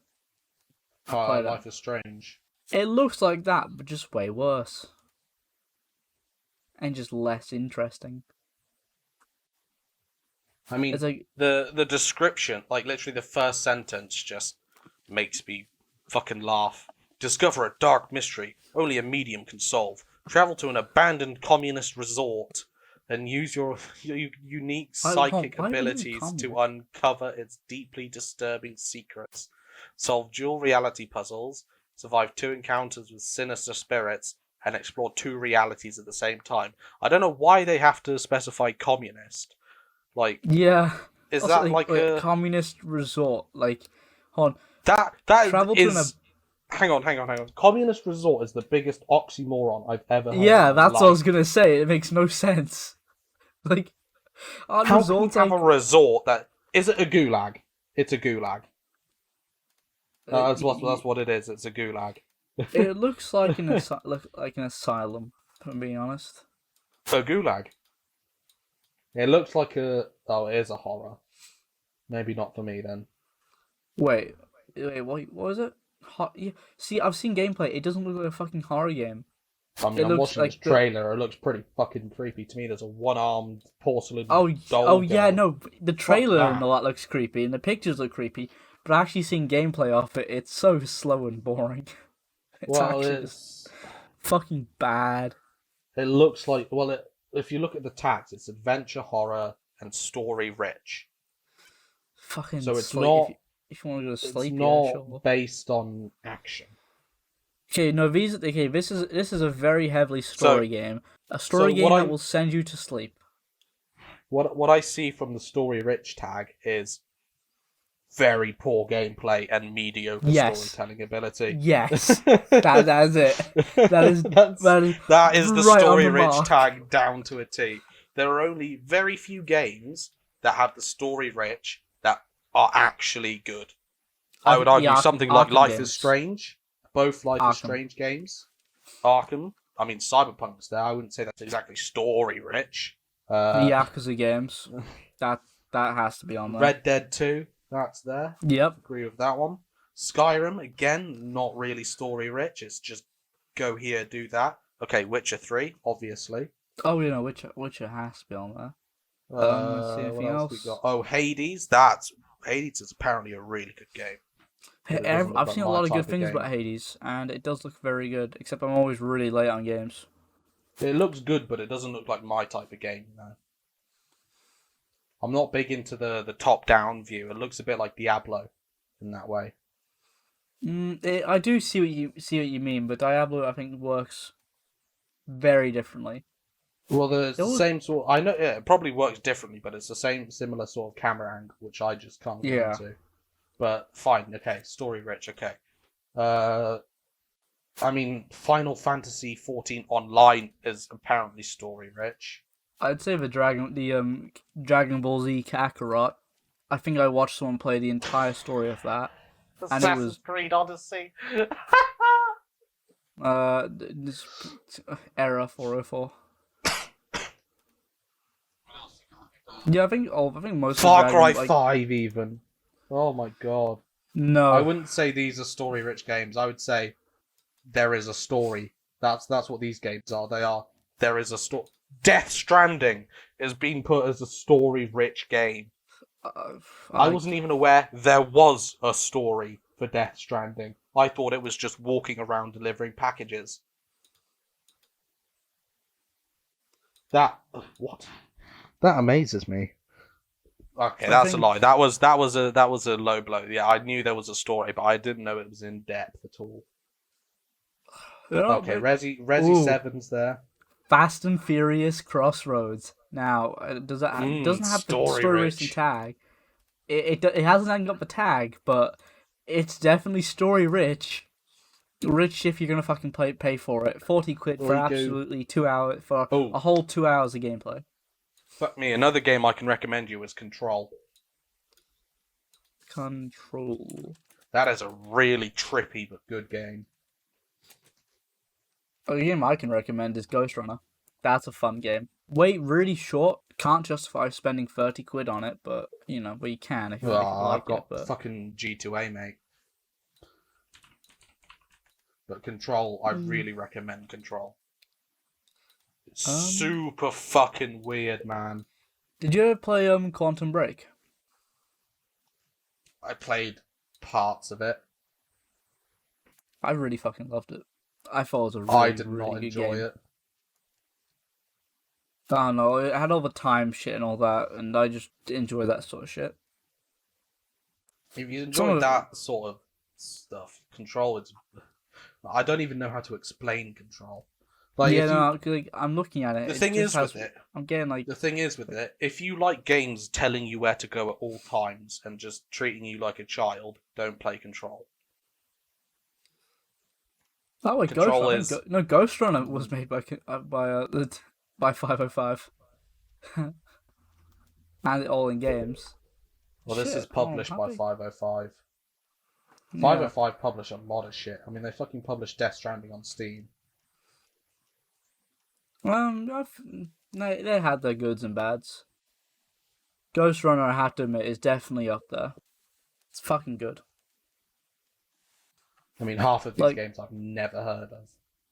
Played it. Life is Strange. It looks like that, but just way worse. And just less interesting. I mean, It's like the description, like literally the first sentence, just makes me fucking laugh. Discover a dark mystery only a medium can solve. Travel to an abandoned communist resort and use your unique psychic why are you abilities to communist? uncover its deeply disturbing secrets. Solve dual reality puzzles, survive 2 encounters with sinister spirits, and explore 2 realities at the same time. I don't know why they have to specify communist. Like, Yeah. is Also, that like a communist resort? Like, hold on. that Travel to an hang on. Communist resort is the biggest oxymoron I've ever heard. Yeah, in my that's what I was life. gonna say. It makes no sense. Like, aren't How can you resorts have like a resort that is it a gulag? It's a gulag. That's what it is. It's a gulag. it looks like like an asylum. If I'm being honest. A gulag. It looks like a. Oh, it is a horror. Maybe not for me then. Wait, what was it? Yeah. See, I've seen gameplay. It doesn't look like a fucking horror game. I mean, It I'm looks watching this like the trailer. It looks pretty fucking creepy to me. There's a one-armed porcelain oh doll. yeah, girl. no, the Fuck trailer that. and all that looks creepy, and the pictures look creepy. But actually seeing gameplay of it, it's so slow and boring. It's Well, actually just fucking bad. it looks like if you look at the tags, it's adventure, horror, and story rich. Fucking So it's sleep. not If you want to go to it's sleep, not yeah, sure. based on action. Okay, no, this is a very heavily story game. A story so game what that I will send you to sleep. what I see from the story rich tag is very poor gameplay and mediocre Yes. storytelling ability. Yes, that is it. That is that is the right on story the rich mark. tag down to a T. There are only very few games that have the story rich that are actually good. I would argue something like Arkham Life games. is Strange, both Life is Arkham. Strange games. Arkham, I mean Cyberpunk's there. I wouldn't say that's exactly story rich. The Yakuza games. That has to be on there. Red Dead 2, that's there. Yep. Agree with that one. Skyrim, again, not really story rich. It's just go here, do that. Okay, Witcher 3, obviously. Oh, you know, Witcher has to be on there. Let's see What anything else we else. got? Oh, Hades. Hades is apparently a really good game. But it doesn't look I've like seen a my lot of type good of things game. about Hades, and it does look very good. Except I'm always really late on games. It looks good, but it doesn't look like my type of game. No. I'm not big into the top-down view. It looks a bit like Diablo in that way. I do see what you mean, but Diablo I think works very differently. Well, the was- same sort. I know it probably works differently, but it's the similar sort of camera angle, which I just can't get Yeah. into. But fine, okay, story rich, okay. I mean, Final Fantasy 14 Online is apparently story rich. I'd say the Dragon Ball Z Kakarot. I think I watched someone play the entire story of that. And it was Creed Odyssey. this era 404. Yeah, I think most Far of Cry Dragon, 5 even. Oh my god. No, I wouldn't say these are story rich games. I would say there is a story. That's what these games are. They are. There is a story. Death Stranding is being put as a story rich game. I wasn't even aware there was a story for Death Stranding. I thought it was just walking around delivering packages. That amazes me. Okay, that's a lie. That was a low blow. Yeah, I knew there was a story, but I didn't know it was in depth at all. Okay, Resi Ooh. 7's there. Fast and Furious Crossroads. Now, doesn't have the story racing Rich. tag. It hasn't got the tag, but it's definitely story rich. Rich if you're gonna fucking pay for it. 40 quid Or for you go- absolutely 2 hours for Oh. a whole 2 hours of gameplay. Fuck me. Another game I can recommend you is Control. Control. That is a really trippy but Good game. A game I can recommend is Ghost Runner. That's a fun game. Wait, really short. Can't justify spending 30 quid on it, but you can if you like I've got it. But fucking G2A, mate. But Control, I really recommend Control. It's super fucking weird, man. did you ever play Quantum Break? I played parts of it. I really fucking loved it. I thought it was a really, I did really not good enjoy game. it. I don't know, it had all the time shit and all that, and I just enjoy that sort of shit. If you Some enjoy of- that sort of stuff, Control is. I don't even know how to explain Control. Like, yeah, if no, like, I'm looking at it. The it thing just is with it, I'm getting like, the thing is with it, if you like games telling you where to go at all times and just treating you like a child, don't play Control. oh wait, Control Ghost Runner. is- No, Ghost Runner was made by 505, and all in games. Well, this Shit, is published how by big- 505. Yeah. 505 publish a lot of shit. I mean, they fucking published Death Stranding on Steam. They had their goods and bads. Ghost Runner, I have to admit, is definitely up there. It's fucking good. I mean, half of these Like- games I've never heard of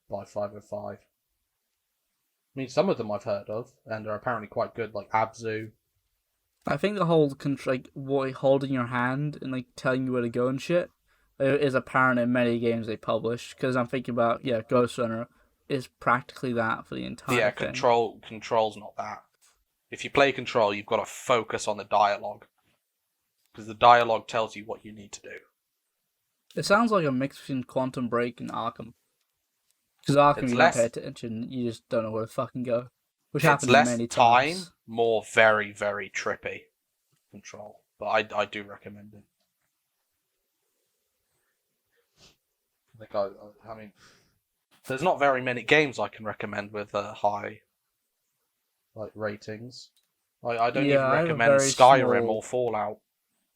by 505. I mean, some of them I've heard of, and are apparently quite good, like Abzu. I think the whole holding your hand and like telling you where to go and shit is apparent in many games they publish. Because I'm thinking about Ghost Runner is practically that for the entire Yeah, thing. Control's not that. If you play Control, you've got to focus on the dialogue. Because the dialogue tells you what you need to do. It sounds like a mix between Quantum Break and Arkham. Because Arkham, It's you less- don't pay attention, you just don't know where to fucking go. Which It's happens less many time, times. more very, very trippy Control. But I do recommend it. Like, I mean, There's not very many games I can recommend with high. like ratings. I don't Yeah, even I have a recommend very Skyrim small- or Fallout.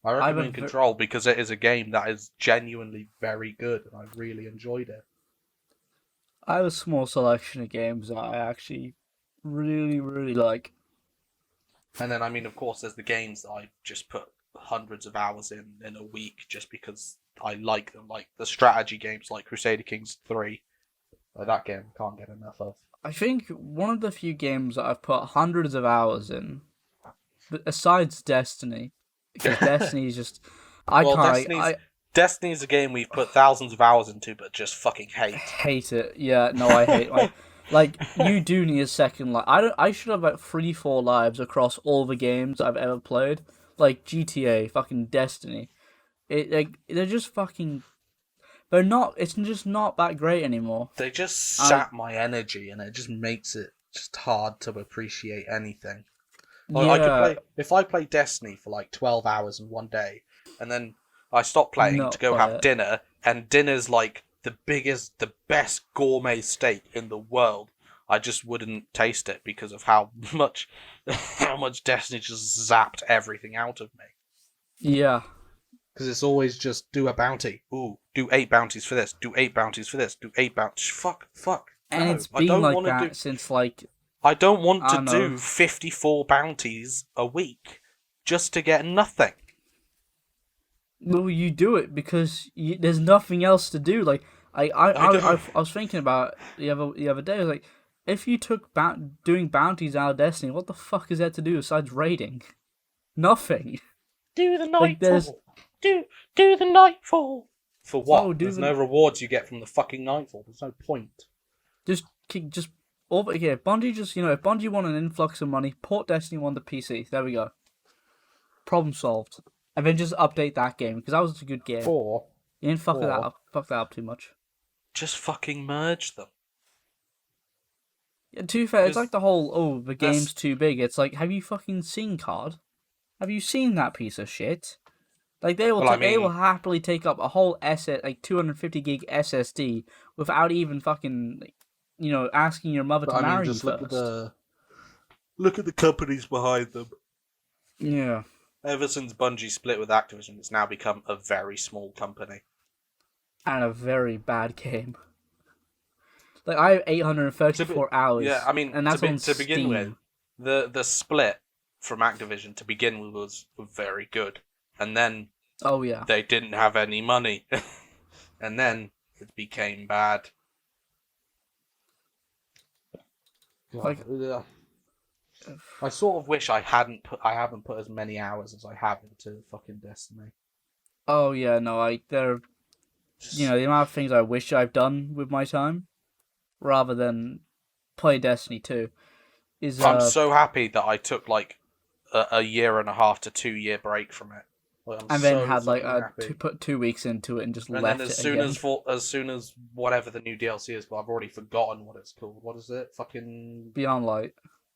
I have a recommend Control because it is a game that is genuinely very good and I really enjoyed it. I have a small selection of games that I actually really, really like. And then, I mean, of course, there's the games that I just put hundreds of hours in a week just because I like them. Like the strategy games like Crusader Kings 3. Like, that game I can't get enough of. I think one of the few games that I've put hundreds of hours in, but besides Destiny, because Destiny is just Destiny's a game we've put thousands of hours into but just fucking hate. hate it. Yeah, no, I hate like you do need a second life. I should have like 3-4 lives across all the games I've ever played. Like GTA, fucking Destiny. They're just fucking. They're not. It's just not that great anymore. They just sap my energy and it just makes it just hard to appreciate anything. Like, I could play if I play Destiny for like 12 hours in one day, and then I stop playing Not to go play have it. dinner, and dinner's like the best gourmet steak in the world. I just wouldn't taste it because of how much Destiny just zapped everything out of me. Yeah. Because it's always just do a bounty. Ooh, do 8 bounties for this. Do 8 bounties for this. Do 8 bounties. Fuck. And No, it's I been don't like wanna that do. since like. I don't want I to don't do know. 54 bounties a week just to get nothing. Well, you do it because there's nothing else to do. Like I was thinking about it the other day. I was like, if you took doing bounties out of Destiny, what the fuck is there to do besides raiding? Nothing. Do the Like, there's- nightfall. Do the nightfall. For what? Oh, do There's the- no rewards you get from the fucking nightfall. There's no point. Just over here. Bungie just if Bungie want an influx of money, port Destiny 1 to PC. There we go. Problem solved. And then just update that game because that was a good game. Or You didn't fuck Or- that up. Fuck that up too much. just fucking merge them. Yeah, to be fair, it's Because like the whole, the that's- game's too big. It's like, have you fucking seen COD? Have you seen that piece of shit? Like, they will Well, I they will mean- happily take up a whole 250 gig SSD without even fucking, asking your mother But to I mean, marry you just look first. look at the companies behind them. Yeah. Ever since Bungie split with Activision, it's now become a very small company. And a very bad game. Like, I have 834 hours. Yeah, I mean, and that's on to begin with, Steam. the split from Activision to begin with was very good, and then Oh, yeah. they didn't have any money, and then it became bad. Like- I sort of wish I haven't put as many hours as I have into fucking Destiny. Oh, yeah, no, the amount of things I wish I've done with my time, rather than play Destiny 2, is, I'm so happy that I took like a year and a half to 2 year break from it. Like, I'm and then so had, fucking happy. put 2 weeks into it and just And left then it again. as soon as whatever the new DLC is called, I've already forgotten what it's called. What is it? Fucking Beyond Light.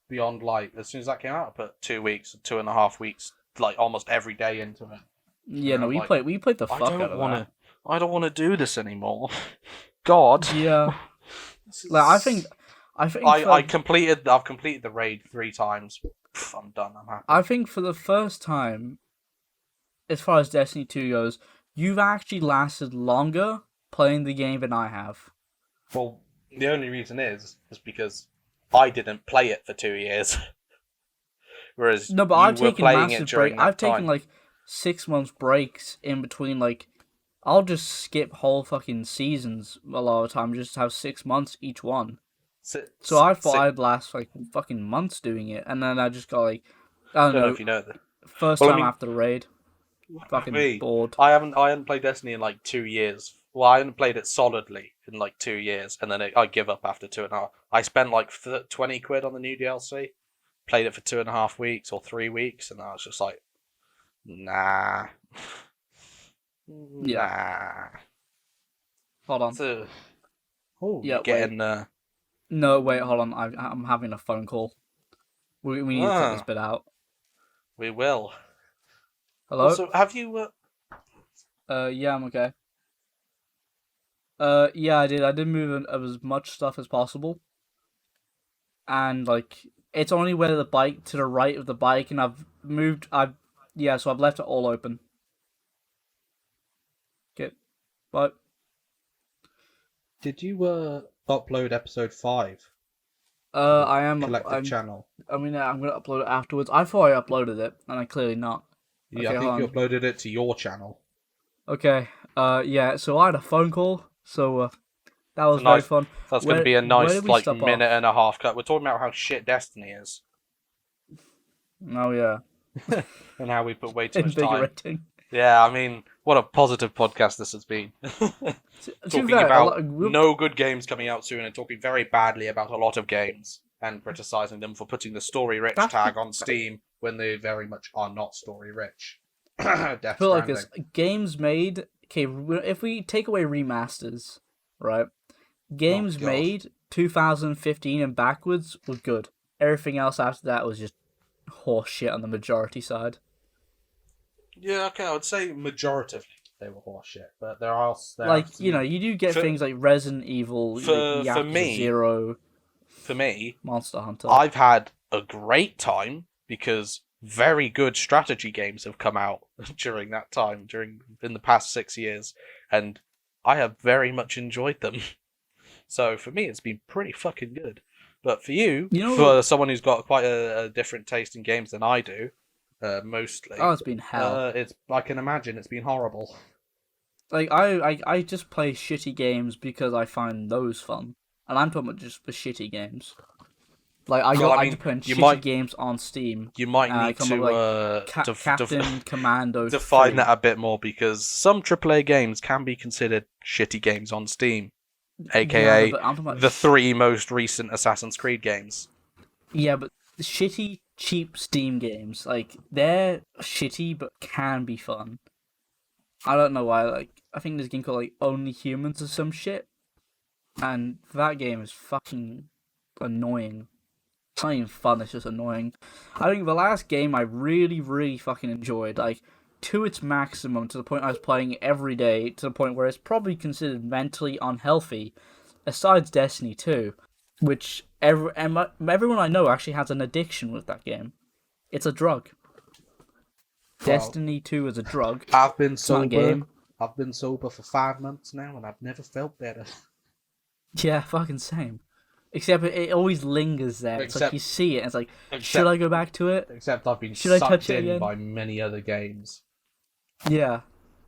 Beyond Light. As soon as that came out, I put 2 weeks, 2.5 weeks, like almost every day into it. Yeah, And no, I'm we like, played the I fuck don't out of want that. to. I don't want to do this anymore. God. Yeah. Like, I think I've completed the raid 3 times. Pff, I'm done. I'm happy. I think for the first time, as far as Destiny 2 goes, you've actually lasted longer playing the game than I have. Well, the only reason is because I didn't play it for 2 years, whereas No, but you I've were taken playing it massive during break. that I've taken time. 6 months breaks in between. I'll just skip whole fucking seasons a lot of the time, just have 6 months each one. So I thought I'd last fucking months doing it, and then I just got I don't don't know know, if you know that. first Well, I time mean, after the raid, fucking me, bored. I hadn't played Destiny in like 2 years. Well, I hadn't played it solidly in like 2 years, and then I give up after 2.5. I spent like 20 quid on the new DLC, played it for 2.5 weeks or 3 weeks, and I was just like, nah, nah. Hold on. So, Yeah, you're getting No, wait, hold on. I'm having a phone call. We need to cut this bit out. we will. Hello? Also, have you? Yeah, I'm okay. Yeah, I did. I did move as much stuff as possible. And, it's only where the bike to the right of the bike, and so I've left it all open. Okay, but Did you upload episode 5? I am. Collective channel. I mean, I'm gonna upload it afterwards. I thought I uploaded it, and I clearly not. Yeah, Okay, I think you hold uploaded it to your channel. Okay. Yeah. So I had a phone call. So that was It's very nice. fun. That's going to be a Where nice did we stop minute off? and a half cut. We're talking about how shit Destiny is Oh yeah. and how we put way too much time. Invigorating. Yeah, I mean, what a positive podcast this has been. To be Talking fair, about no good games coming out soon and talking very badly about a lot of games and criticizing them for putting the story rich tag on Steam when they very much are not story rich. I feel like this games made. Okay, if we take away remasters, right? Games God. made 2015 and backwards were good. Everything else after that was just horse shit on the majority side. Yeah, okay, I would say majoritively They were horseshit, but there are you do get things like Resident Evil, for me, Zero. For me, Monster Hunter. I've had a great time because very good strategy games have come out during that time, in the past 6 years, and I have very much enjoyed them. So for me, it's been pretty fucking good. But for you, for someone who's got quite a different taste in games than I do, mostly. Oh, it's been hell. I can imagine it's been horrible. I just play shitty games because I find those fun, and I'm talking about just the shitty games. I just play shitty games on Steam. You might need to Captain Commando. Define that a bit more, because some AAA games can be considered shitty games on Steam, aka the 3 most recent Assassin's Creed games. Yeah, but the shitty, cheap Steam games, they're shitty but can be fun. I don't know why. I think there's a game called Only Humans or some shit. and that game is fucking annoying. It's not even fun, it's just annoying. I think the last game I really, really fucking enjoyed, like, to its maximum, to the point I was playing it every day, to the point where it's probably considered mentally unhealthy, aside Destiny 2, which everyone I know actually has an addiction with that game. It's a drug. Well, Destiny 2 is a drug. I've been It's not a sober. game. I've been sober for 5 months now, and I've never felt better. Yeah, fucking same. Except it always lingers there. It's like Except- you see it, and it's like, Except, should I go back to it? except I've been Should I sucked touch it in again? by many other games. Yeah.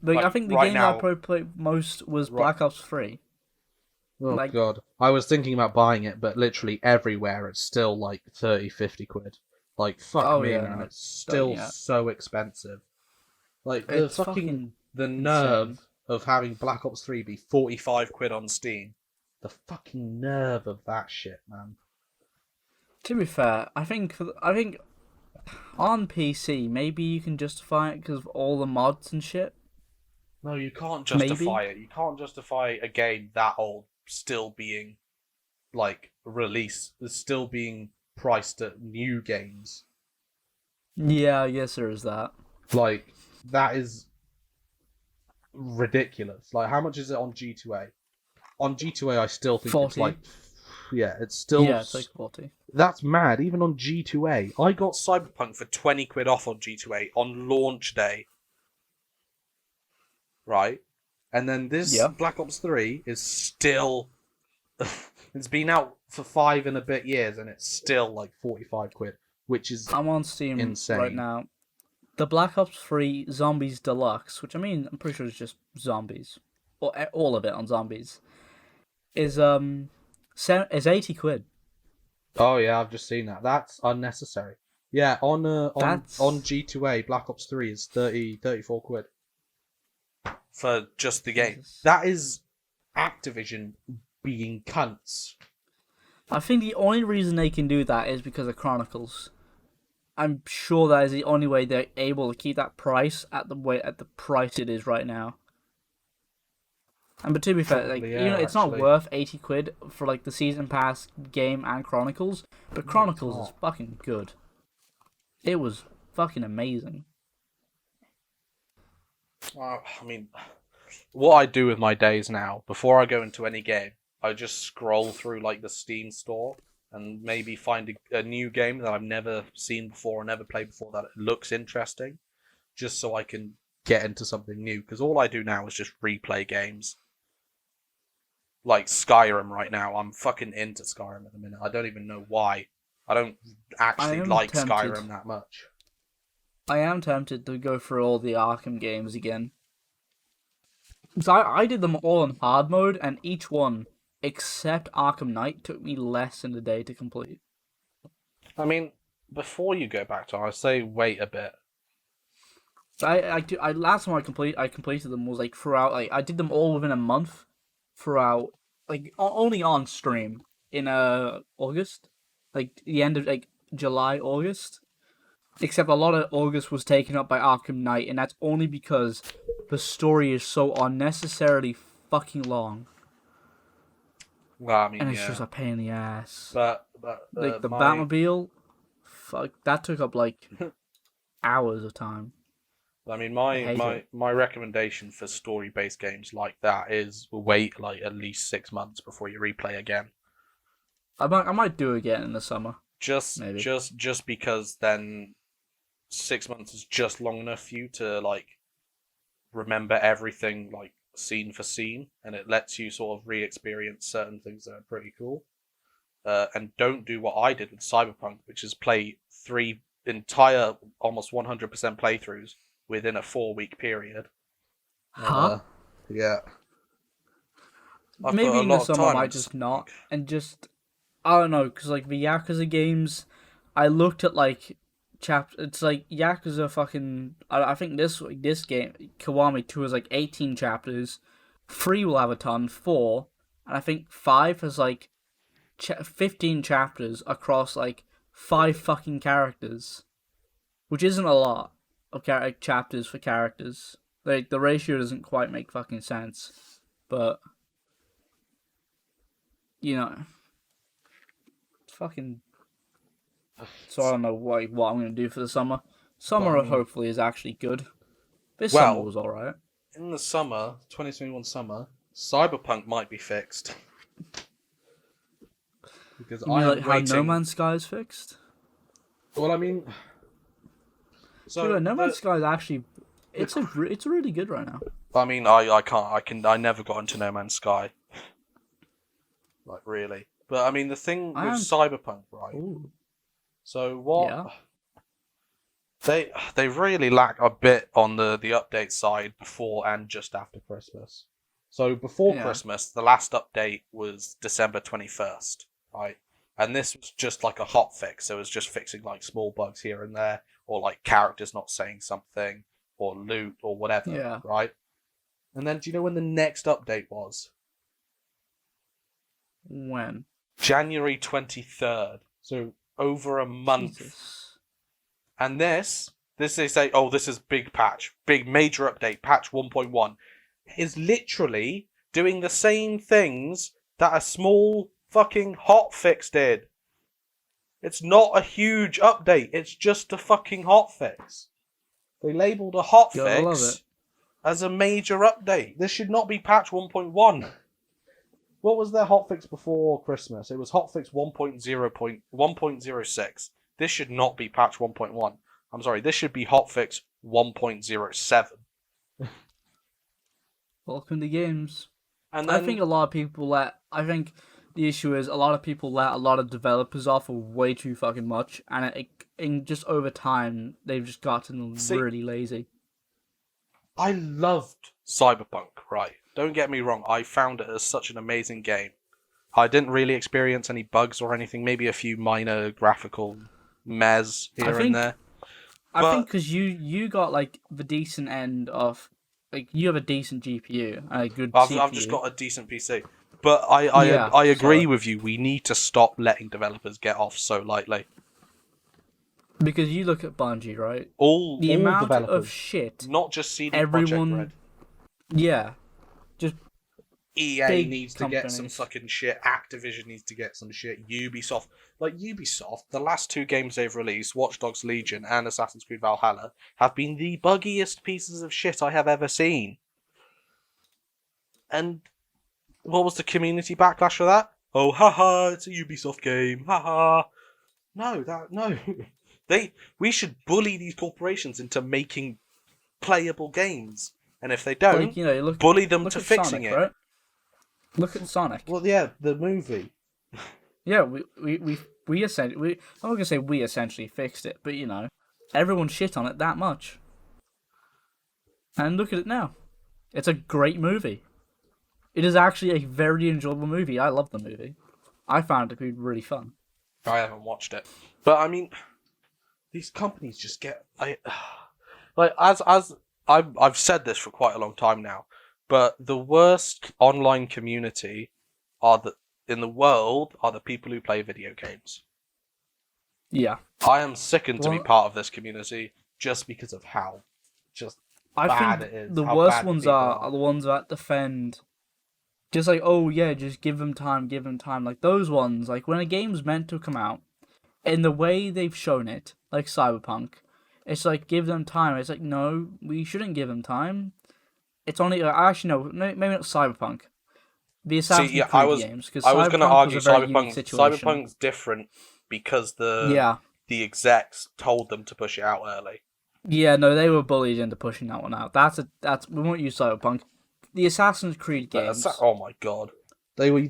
Like, Like, I think the right game now- I probably played most was Right- Black Ops 3. Oh Like- god. I was thinking about buying it, but literally everywhere it's still like 30, 50 quid. Like, fuck Oh, me, yeah, man. no, It's still yeah. so expensive. Like, the It's fucking... The insane. nerve of having Black Ops 3 be 45 quid on Steam. the fucking nerve of that shit, man. To be fair, I think on PC maybe you can justify it because of all the mods and shit. No, you can't Maybe. justify it. You can't justify a game that old still being, like, still being priced at new games. Yeah, yes, there is that. Like, that is ridiculous. Like, how much is it on G2A? On G2A, I still think 40. it's like... Yeah, it's still... Yeah, it's like 40. That's mad, even on G2A. I got Cyberpunk for 20 quid off on G2A on launch day. Right? And then this Yeah. Black Ops 3 is still... It's been out for 5 and a bit years, and it's still like 45 quid, which is... I'm on Steam Insane. right now. The Black Ops 3 Zombies Deluxe, which I mean, I'm pretty sure it's just zombies, or all of it on zombies, is 80 quid. Oh yeah, I've just seen that. That's unnecessary. Yeah, on That's- G2A, Black Ops 3 is 34 quid. for just the game. Jesus. That is Activision being cunts. I think the only reason they can do that is because of Chronicles. I'm sure that is the only way they're able to keep that price at the price it is right now. And but to be fair, like Probably, you know, it's actually. not worth 80 quid for like the season pass game and Chronicles, but Chronicles is not. fucking good. It was fucking amazing. I mean, what I do with my days now, before I go into any game, I just scroll through like the Steam store and maybe find a new game that I've never seen before or never played before that looks interesting, just so I can get into something new. Because all I do now is just replay games. Like Skyrim right now, I'm fucking into Skyrim at the minute. I don't even know why. I don't actually am like tempted. Skyrim that much. I am tempted to go through all the Arkham games again. So I did them all in hard mode, and each one, except Arkham Knight, took me less than a day to complete. I mean, before you go back to it, I say wait a bit. I last time I completed them was like throughout, like I did them all within a month throughout, like only on stream in August, like the end of like July, August. Except a lot of August was taken up by Arkham Knight, and that's only because the story is so unnecessarily fucking long, Well, I mean, and it's yeah. just a pain in the ass. But Like the Batmobile, fuck, that took up like hours of time. I mean, I hate my recommendation for story-based games like that is wait like at least 6 months before you replay again. I might do it again in the summer. Maybe. Just because then 6 months is just long enough for you to like remember everything like scene for scene, and it lets you sort of re-experience certain things that are pretty cool. And don't do what I did with Cyberpunk, which is play 3 entire almost 100% playthroughs within a 4-week period. Huh? Yeah. I've Maybe put a in lot the of summer I time might into just Cyberpunk. not, and just I don't know, because like the Yakuza games, I looked at like it's like Yakuza fucking. I think this game Kiwami 2 is like 18 chapters, 3 will have a ton, 4, and I think 5 has like 15 chapters across like 5 fucking characters, which isn't a lot of chapters for characters. Like the ratio doesn't quite make fucking sense, but you know, fucking. So I don't know what I'm gonna do for the summer. Summer Well, I mean- hopefully is actually good. This summer was alright. In the summer, 2021 summer, Cyberpunk might be fixed. Because You I mean am like how waiting. No Man's Sky is fixed? Well, I mean, so No Man's Sky is actually it's really good right now. I mean, I never got into No Man's Sky. Like really, but I mean the thing I with am- Cyberpunk, right? Ooh. So what? Yeah. They really lack a bit on the update side before and just after Christmas. So before Yeah. Christmas, the last update was December 21st, right? And this was just like a hot fix. So it was just fixing like small bugs here and there, or like characters not saying something, or loot, or whatever, Yeah. right? And then do you know when the next update was? When? January 23rd. So over a month. Jesus. And this they say, oh, this is big patch, big major update, patch 1.1, is literally doing the same things that a small fucking hotfix did. It's not a huge update, it's just a fucking hotfix. They labelled a Gotta love hotfix it. as a major update. This should not be patch 1.1. What was their hotfix before Christmas? It was hotfix 1.06. This should not be patch 1.1. I'm sorry, this should be hotfix 1.07. Welcome to games. And then, I think a lot of people I think the issue is a lot of people let a lot of developers off for way too fucking much, and in just over time they've just gotten really lazy. I loved Cyberpunk, right? Don't get me wrong, I found it as such an amazing game. I didn't really experience any bugs or anything, maybe a few minor graphical mez here and there. I think because you got like the decent end of, like, you have a decent GPU and a good CPU. I've just got a decent PC. But I agree with you, we need to stop letting developers get off so lightly. Because you look at Bungie, right? All amount developers, of shit. not just CD Everyone. Projekt Red. Yeah. Just EA big needs to get some companies. fucking shit. Activision needs to get some shit. Ubisoft. Like, Ubisoft, the last two games they've released, Watch Dogs Legion and Assassin's Creed Valhalla, have been the buggiest pieces of shit I have ever seen. And what was the community backlash for that? Oh, haha, it's a Ubisoft game. Haha. No. We should bully these corporations into making playable games. And if they don't, like, you know, bully them look to at fixing Sonic, it. right? Look at Sonic. Well, yeah, the movie. Yeah, we essentially, I'm not gonna say we essentially fixed it, but you know, everyone shit on it that much. And look at it now. It's a great movie. It is actually a very enjoyable movie. I love the movie. I found it to be really fun. I haven't watched it, but I mean, these companies just get like as I've said this for quite a long time now, but the worst online community in the world are the people who play video games. Yeah. I am sickened to be Well- part of this community just because of how just I bad think it is. the how worst bad the ones people are the ones that defend. Just like, oh yeah, just give them time. Like those ones, like when a game's meant to come out, in the way they've shown it, like Cyberpunk, it's like give them time. It's like, no, we shouldn't give them time. It's only actually no, maybe not Cyberpunk. The Assassin's Creed games, because I was going to argue was a very unique situation. Cyberpunk's different because the execs told them to push it out early. Yeah, no, they were bullied into pushing that one out. We won't use Cyberpunk. The Assassin's Creed games. Oh my god. They were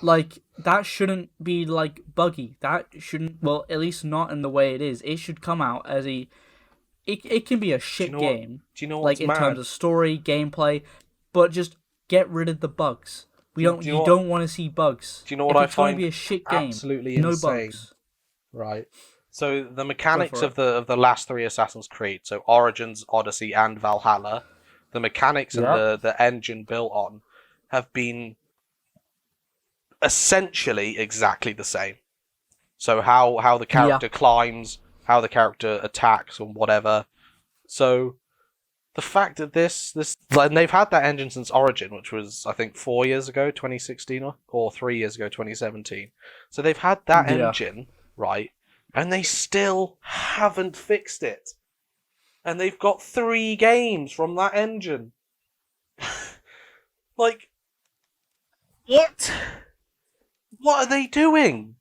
like, that shouldn't be like buggy. That shouldn't, well, at least not in the way it is. It should come out as it can be a shit game. Do you know like what's in mad? terms of story, gameplay, but just get rid of the bugs. You don't want to see bugs. Do you know what if I it's going to find be a shit game, absolutely no insane? bugs. Right. So the mechanics Go of the last three Assassin's Creed, so Origins, Odyssey, and Valhalla, the mechanics and the engine built on have been essentially exactly the same. So how the character climbs, how the character attacks, and whatever. So the fact that this like, and they've had that engine since Origin, which was I think 4 years ago, 2016, or 3 years ago, 2017. So they've had that Yeah. engine, right? And they still haven't fixed it. And they've got 3 games from that engine. Like, what? What are they doing?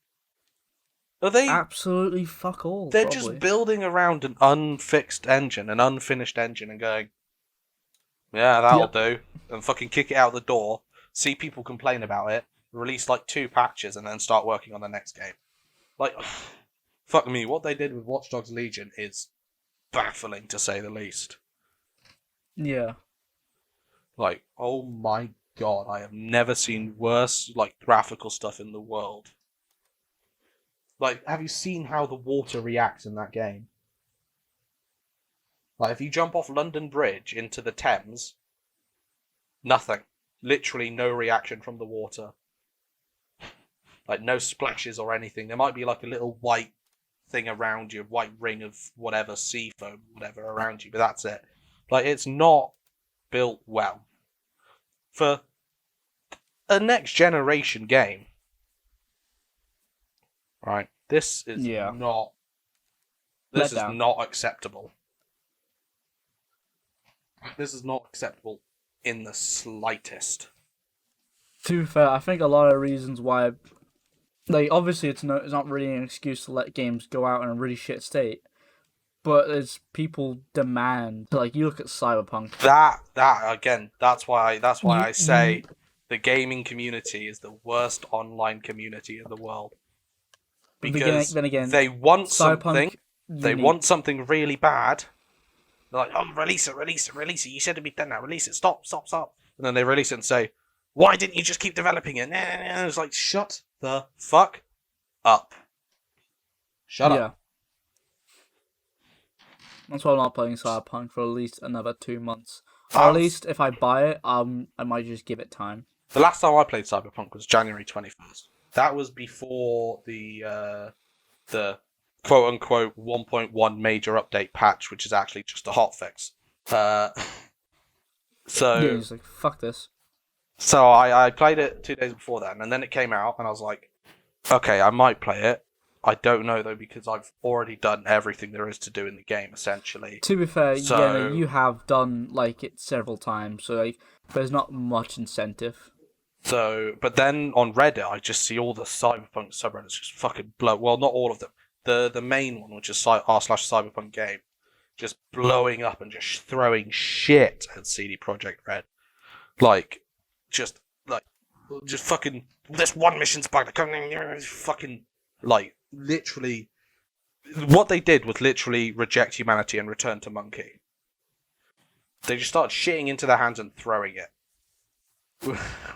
Are they? Absolutely fuck all. They're probably. just building around an unfixed engine, an unfinished engine, and going, yeah, that'll do, and fucking kick it out the door. See people complain about it, release like 2 patches, and then start working on the next game. Like, fuck me, what they did with Watch Dogs Legion is baffling to say the least. Yeah. Like, oh my god, I have never seen worse like graphical stuff in the world. Like, have you seen how the water reacts in that game? Like, if you jump off London Bridge into the Thames, nothing. Literally no reaction from the water. Like, no splashes or anything. There might be like a little white thing around you, a white ring of whatever, sea foam, whatever around you, but that's it. Like, it's not built well. For a next generation game, right? This is not. This is not acceptable. This is not acceptable in the slightest. To be fair, I think a lot of reasons why, like, obviously it's not really an excuse to let games go out in a really shit state, but as people demand, like, you look at Cyberpunk. That again, that's why I say the gaming community is the worst online community in the world. Because then again, they want Cyberpunk, something, want something really bad. They're like, oh, release it. You said it'd be done now. Release it. Stop. And then they release it and say, why didn't you just keep developing it? And it's like, shut the fuck up. Shut up. That's why I'm not playing Cyberpunk for at least another 2 months. Or at least if I buy it, I might just give it time. The last time I played Cyberpunk was January 21st. That was before the quote-unquote 1.1 major update patch, which is actually just a hotfix. Yeah, he's like, fuck this. So I played it 2 days before then, and then it came out, and I was like, okay, I might play it. I don't know, though, because I've already done everything there is to do in the game, essentially. To be fair, you have done, like, it several times, so, like, there's not much incentive. So, but then on Reddit, I just see all the Cyberpunk subreddits just fucking blow. Well, not all of them. The main one, which is r/Cyberpunk game, just blowing up and just throwing shit at CD Projekt Red. Like, just fucking, this one mission's bugged. Fucking, like, literally, what they did was literally reject humanity and return to monkey. They just started shitting into their hands and throwing it.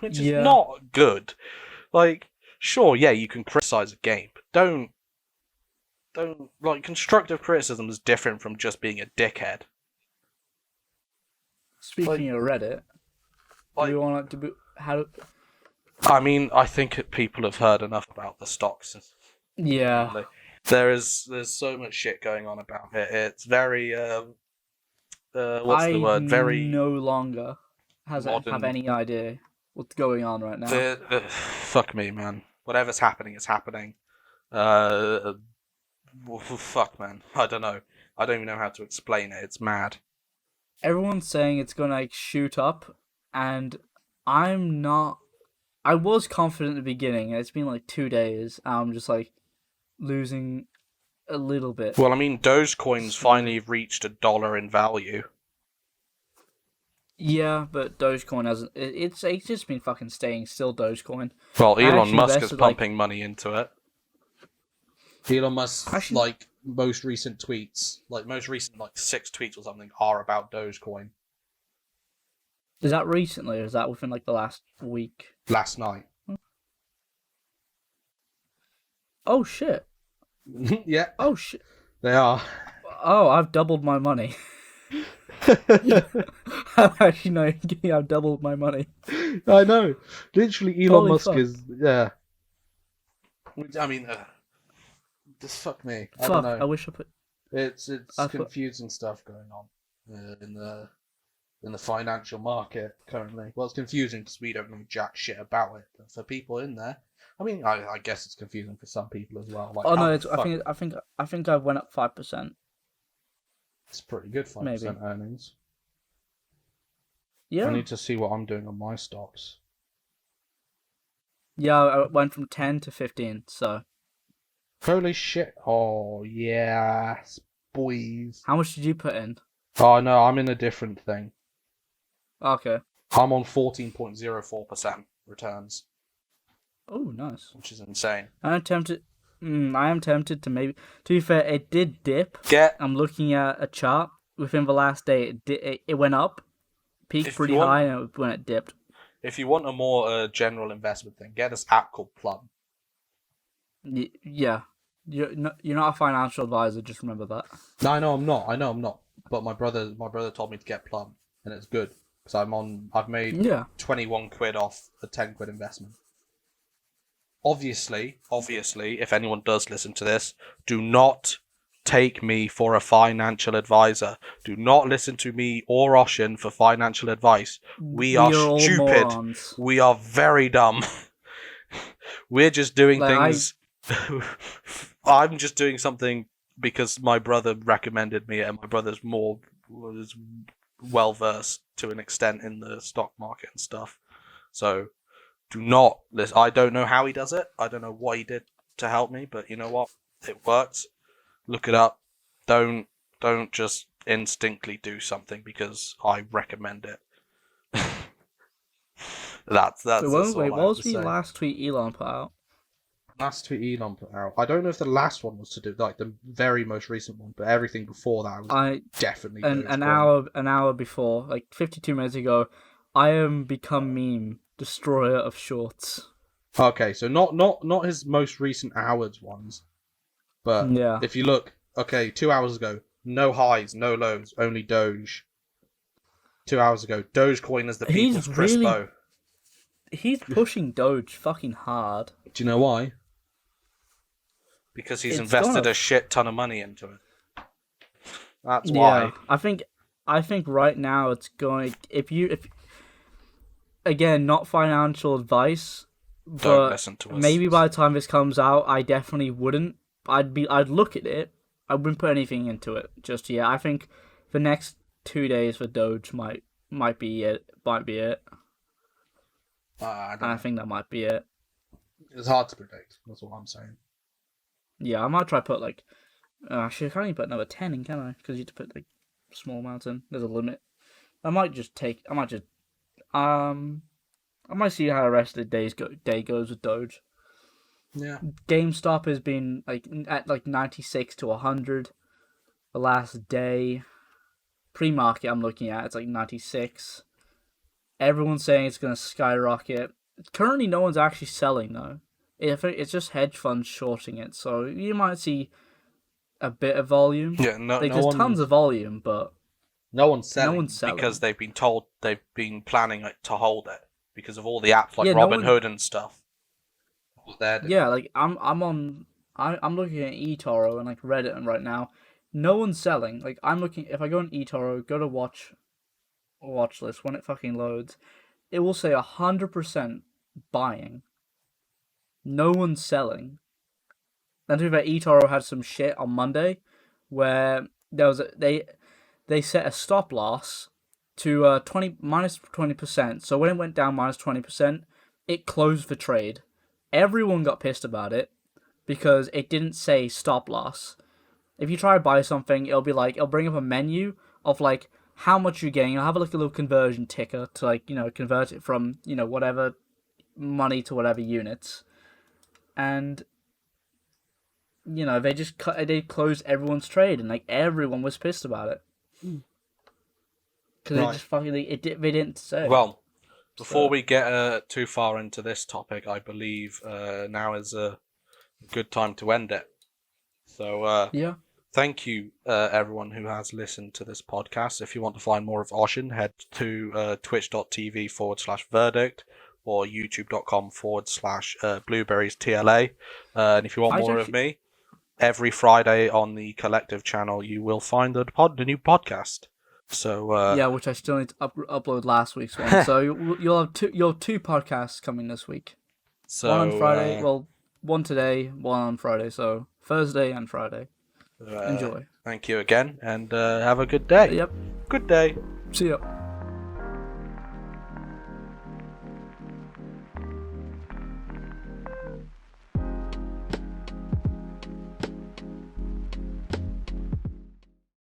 Which is not good. Like, sure, yeah, you can criticize a game, but don't, like, constructive criticism is different from just being a dickhead. Speaking of Reddit, do we want to be, I mean, I think people have heard enough about the stocks. Yeah. There's so much shit going on about it. It's very, what's the word? Very no longer have any idea what's going on right now. Fuck me, man. Whatever's happening is happening. Fuck, man. I don't know. I don't even know how to explain it. It's mad. Everyone's saying it's gonna, like, shoot up, and I'm not. I was confident at the beginning, and it's been like 2 days. I'm just like losing a little bit. Well, I mean, Dogecoin's finally reached $1 in value. Yeah, but Dogecoin hasn't. It's just been fucking staying still. Dogecoin. Well, Elon Musk is pumping money into it. Elon Musk's most recent tweets, most recent 6 tweets or something, are about Dogecoin. Is that recently, or is that within like the last week? Last night. Oh shit. Yeah. Oh shit. They are. Oh, I've doubled my money. Actually, no, I've doubled my money. I know. Literally, Elon Musk is. Yeah. I mean, just fuck me. I don't know. I wish I put. It's confusing stuff going on in the in the financial market currently. Well, it's confusing because we don't know jack shit about it. But for people in there, I mean, I guess it's confusing for some people as well. Like, Oh how no, the fuck? I think I went up 5%. It's pretty good, 5% Maybe. earnings. Yeah. I need to see what I'm doing on my stocks. Yeah, I went from 10 to 15. So Holy shit! Oh yes, boys. how much did you put in? Oh no, I'm in a different thing. Okay. I'm on 14.04% returns, Oh, nice. which is insane. I am tempted. I am tempted to maybe. To be fair, it did dip. Get I'm looking at a chart. Within the last day, it went up, peaked If pretty you want- high, and when it dipped. if you want a more general investment thing, get this app called Plum. Yeah. You're not a financial advisor. Just remember that. No, I know I'm not. But my brother told me to get Plum, and it's good because I've made Yeah. 21 quid off a 10 quid investment. Obviously, if anyone does listen to this, do not take me for a financial advisor. Do not listen to me or Oshin for financial advice. We are all stupid. morons. We are very dumb. We're just doing Like, things. I'm just doing something because my brother recommended me, and my brother's was well versed to an extent in the stock market and stuff. So do not listen. I don't know how he does it. I don't know what he did to help me, but you know what? It worked. Look it up. Don't just instinctively do something because I recommend it. that's Wait, all what I have was to the say. last tweet Elon put out? Last tweet Elon put out. I don't know if the last one was to do like the very most recent one, but everything before that was definitely an Dogecoin. an hour before, like 52 minutes ago, I am become meme destroyer of shorts. Okay, so not his most recent hours ones, but Yeah. if you look, okay, 2 hours ago, no highs, no lows, only Doge. 2 hours ago, Dogecoin is the people's Crispo. He's pushing Doge fucking hard. Do you know why? Because he's It's invested gonna- a shit ton of money into it. That's why. Yeah, I think right now it's going. If again, not financial advice, Don't but listen to us. maybe by the time this comes out, I definitely wouldn't. I'd look at it. I wouldn't put anything into it just yet. I think the next 2 days for Doge might be it. Might be it. I don't And I know. think that might be it. It's hard to predict. That's what I'm saying. Yeah, I might try put like. Actually, I can't even put another 10 in, can I? Because you have to put like small amounts in. There's a limit. I might just. I might see how the rest of the day goes with Doge. Yeah. GameStop has been like at like 96 to 100 the last day. Pre-market I'm looking at, it's like 96. Everyone's saying it's gonna skyrocket. Currently, no one's actually selling though. It's just hedge funds shorting it, so you might see a bit of volume. Yeah, no, Like no there's one- tons of volume, but No one's selling. no one's selling. because they've been planning to hold it because of all the apps like Yeah, no Robinhood one- and stuff. Yeah, like I'm looking at eToro and like Reddit and right now, no one's selling. Like I'm looking, if I go on eToro, go to watch list when it fucking loads, it will say 100% buying. No one's selling. Then to be fair, eToro had some shit on Monday, where they set a stop loss to -20%. So when it went down -20%, it closed the trade. Everyone got pissed about it because it didn't say stop loss. If you try to buy something, it'll bring up a menu of like how much you're getting. I'll have a little conversion ticker to like, convert it from, whatever money to whatever units. And they closed everyone's trade and like everyone was pissed about it. Because Right. it just fucking they didn't say. Well, before So- we get too far into this topic, I believe now is a good time to end it. So yeah. thank you, everyone who has listened to this podcast. If you want to find more of Oshin, head to twitch.tv/verdict or youtube.com/blueberries TLA. And if you want more of me, every Friday on the Collective channel, you will find the new podcast. So Yeah, which I still need to upload last week's one. So you'll have two podcasts coming this week. so One on Friday. Well, one today, one on Friday. So Thursday and Friday. Enjoy. Thank you again, and have a good day. Yep. Good day. See ya.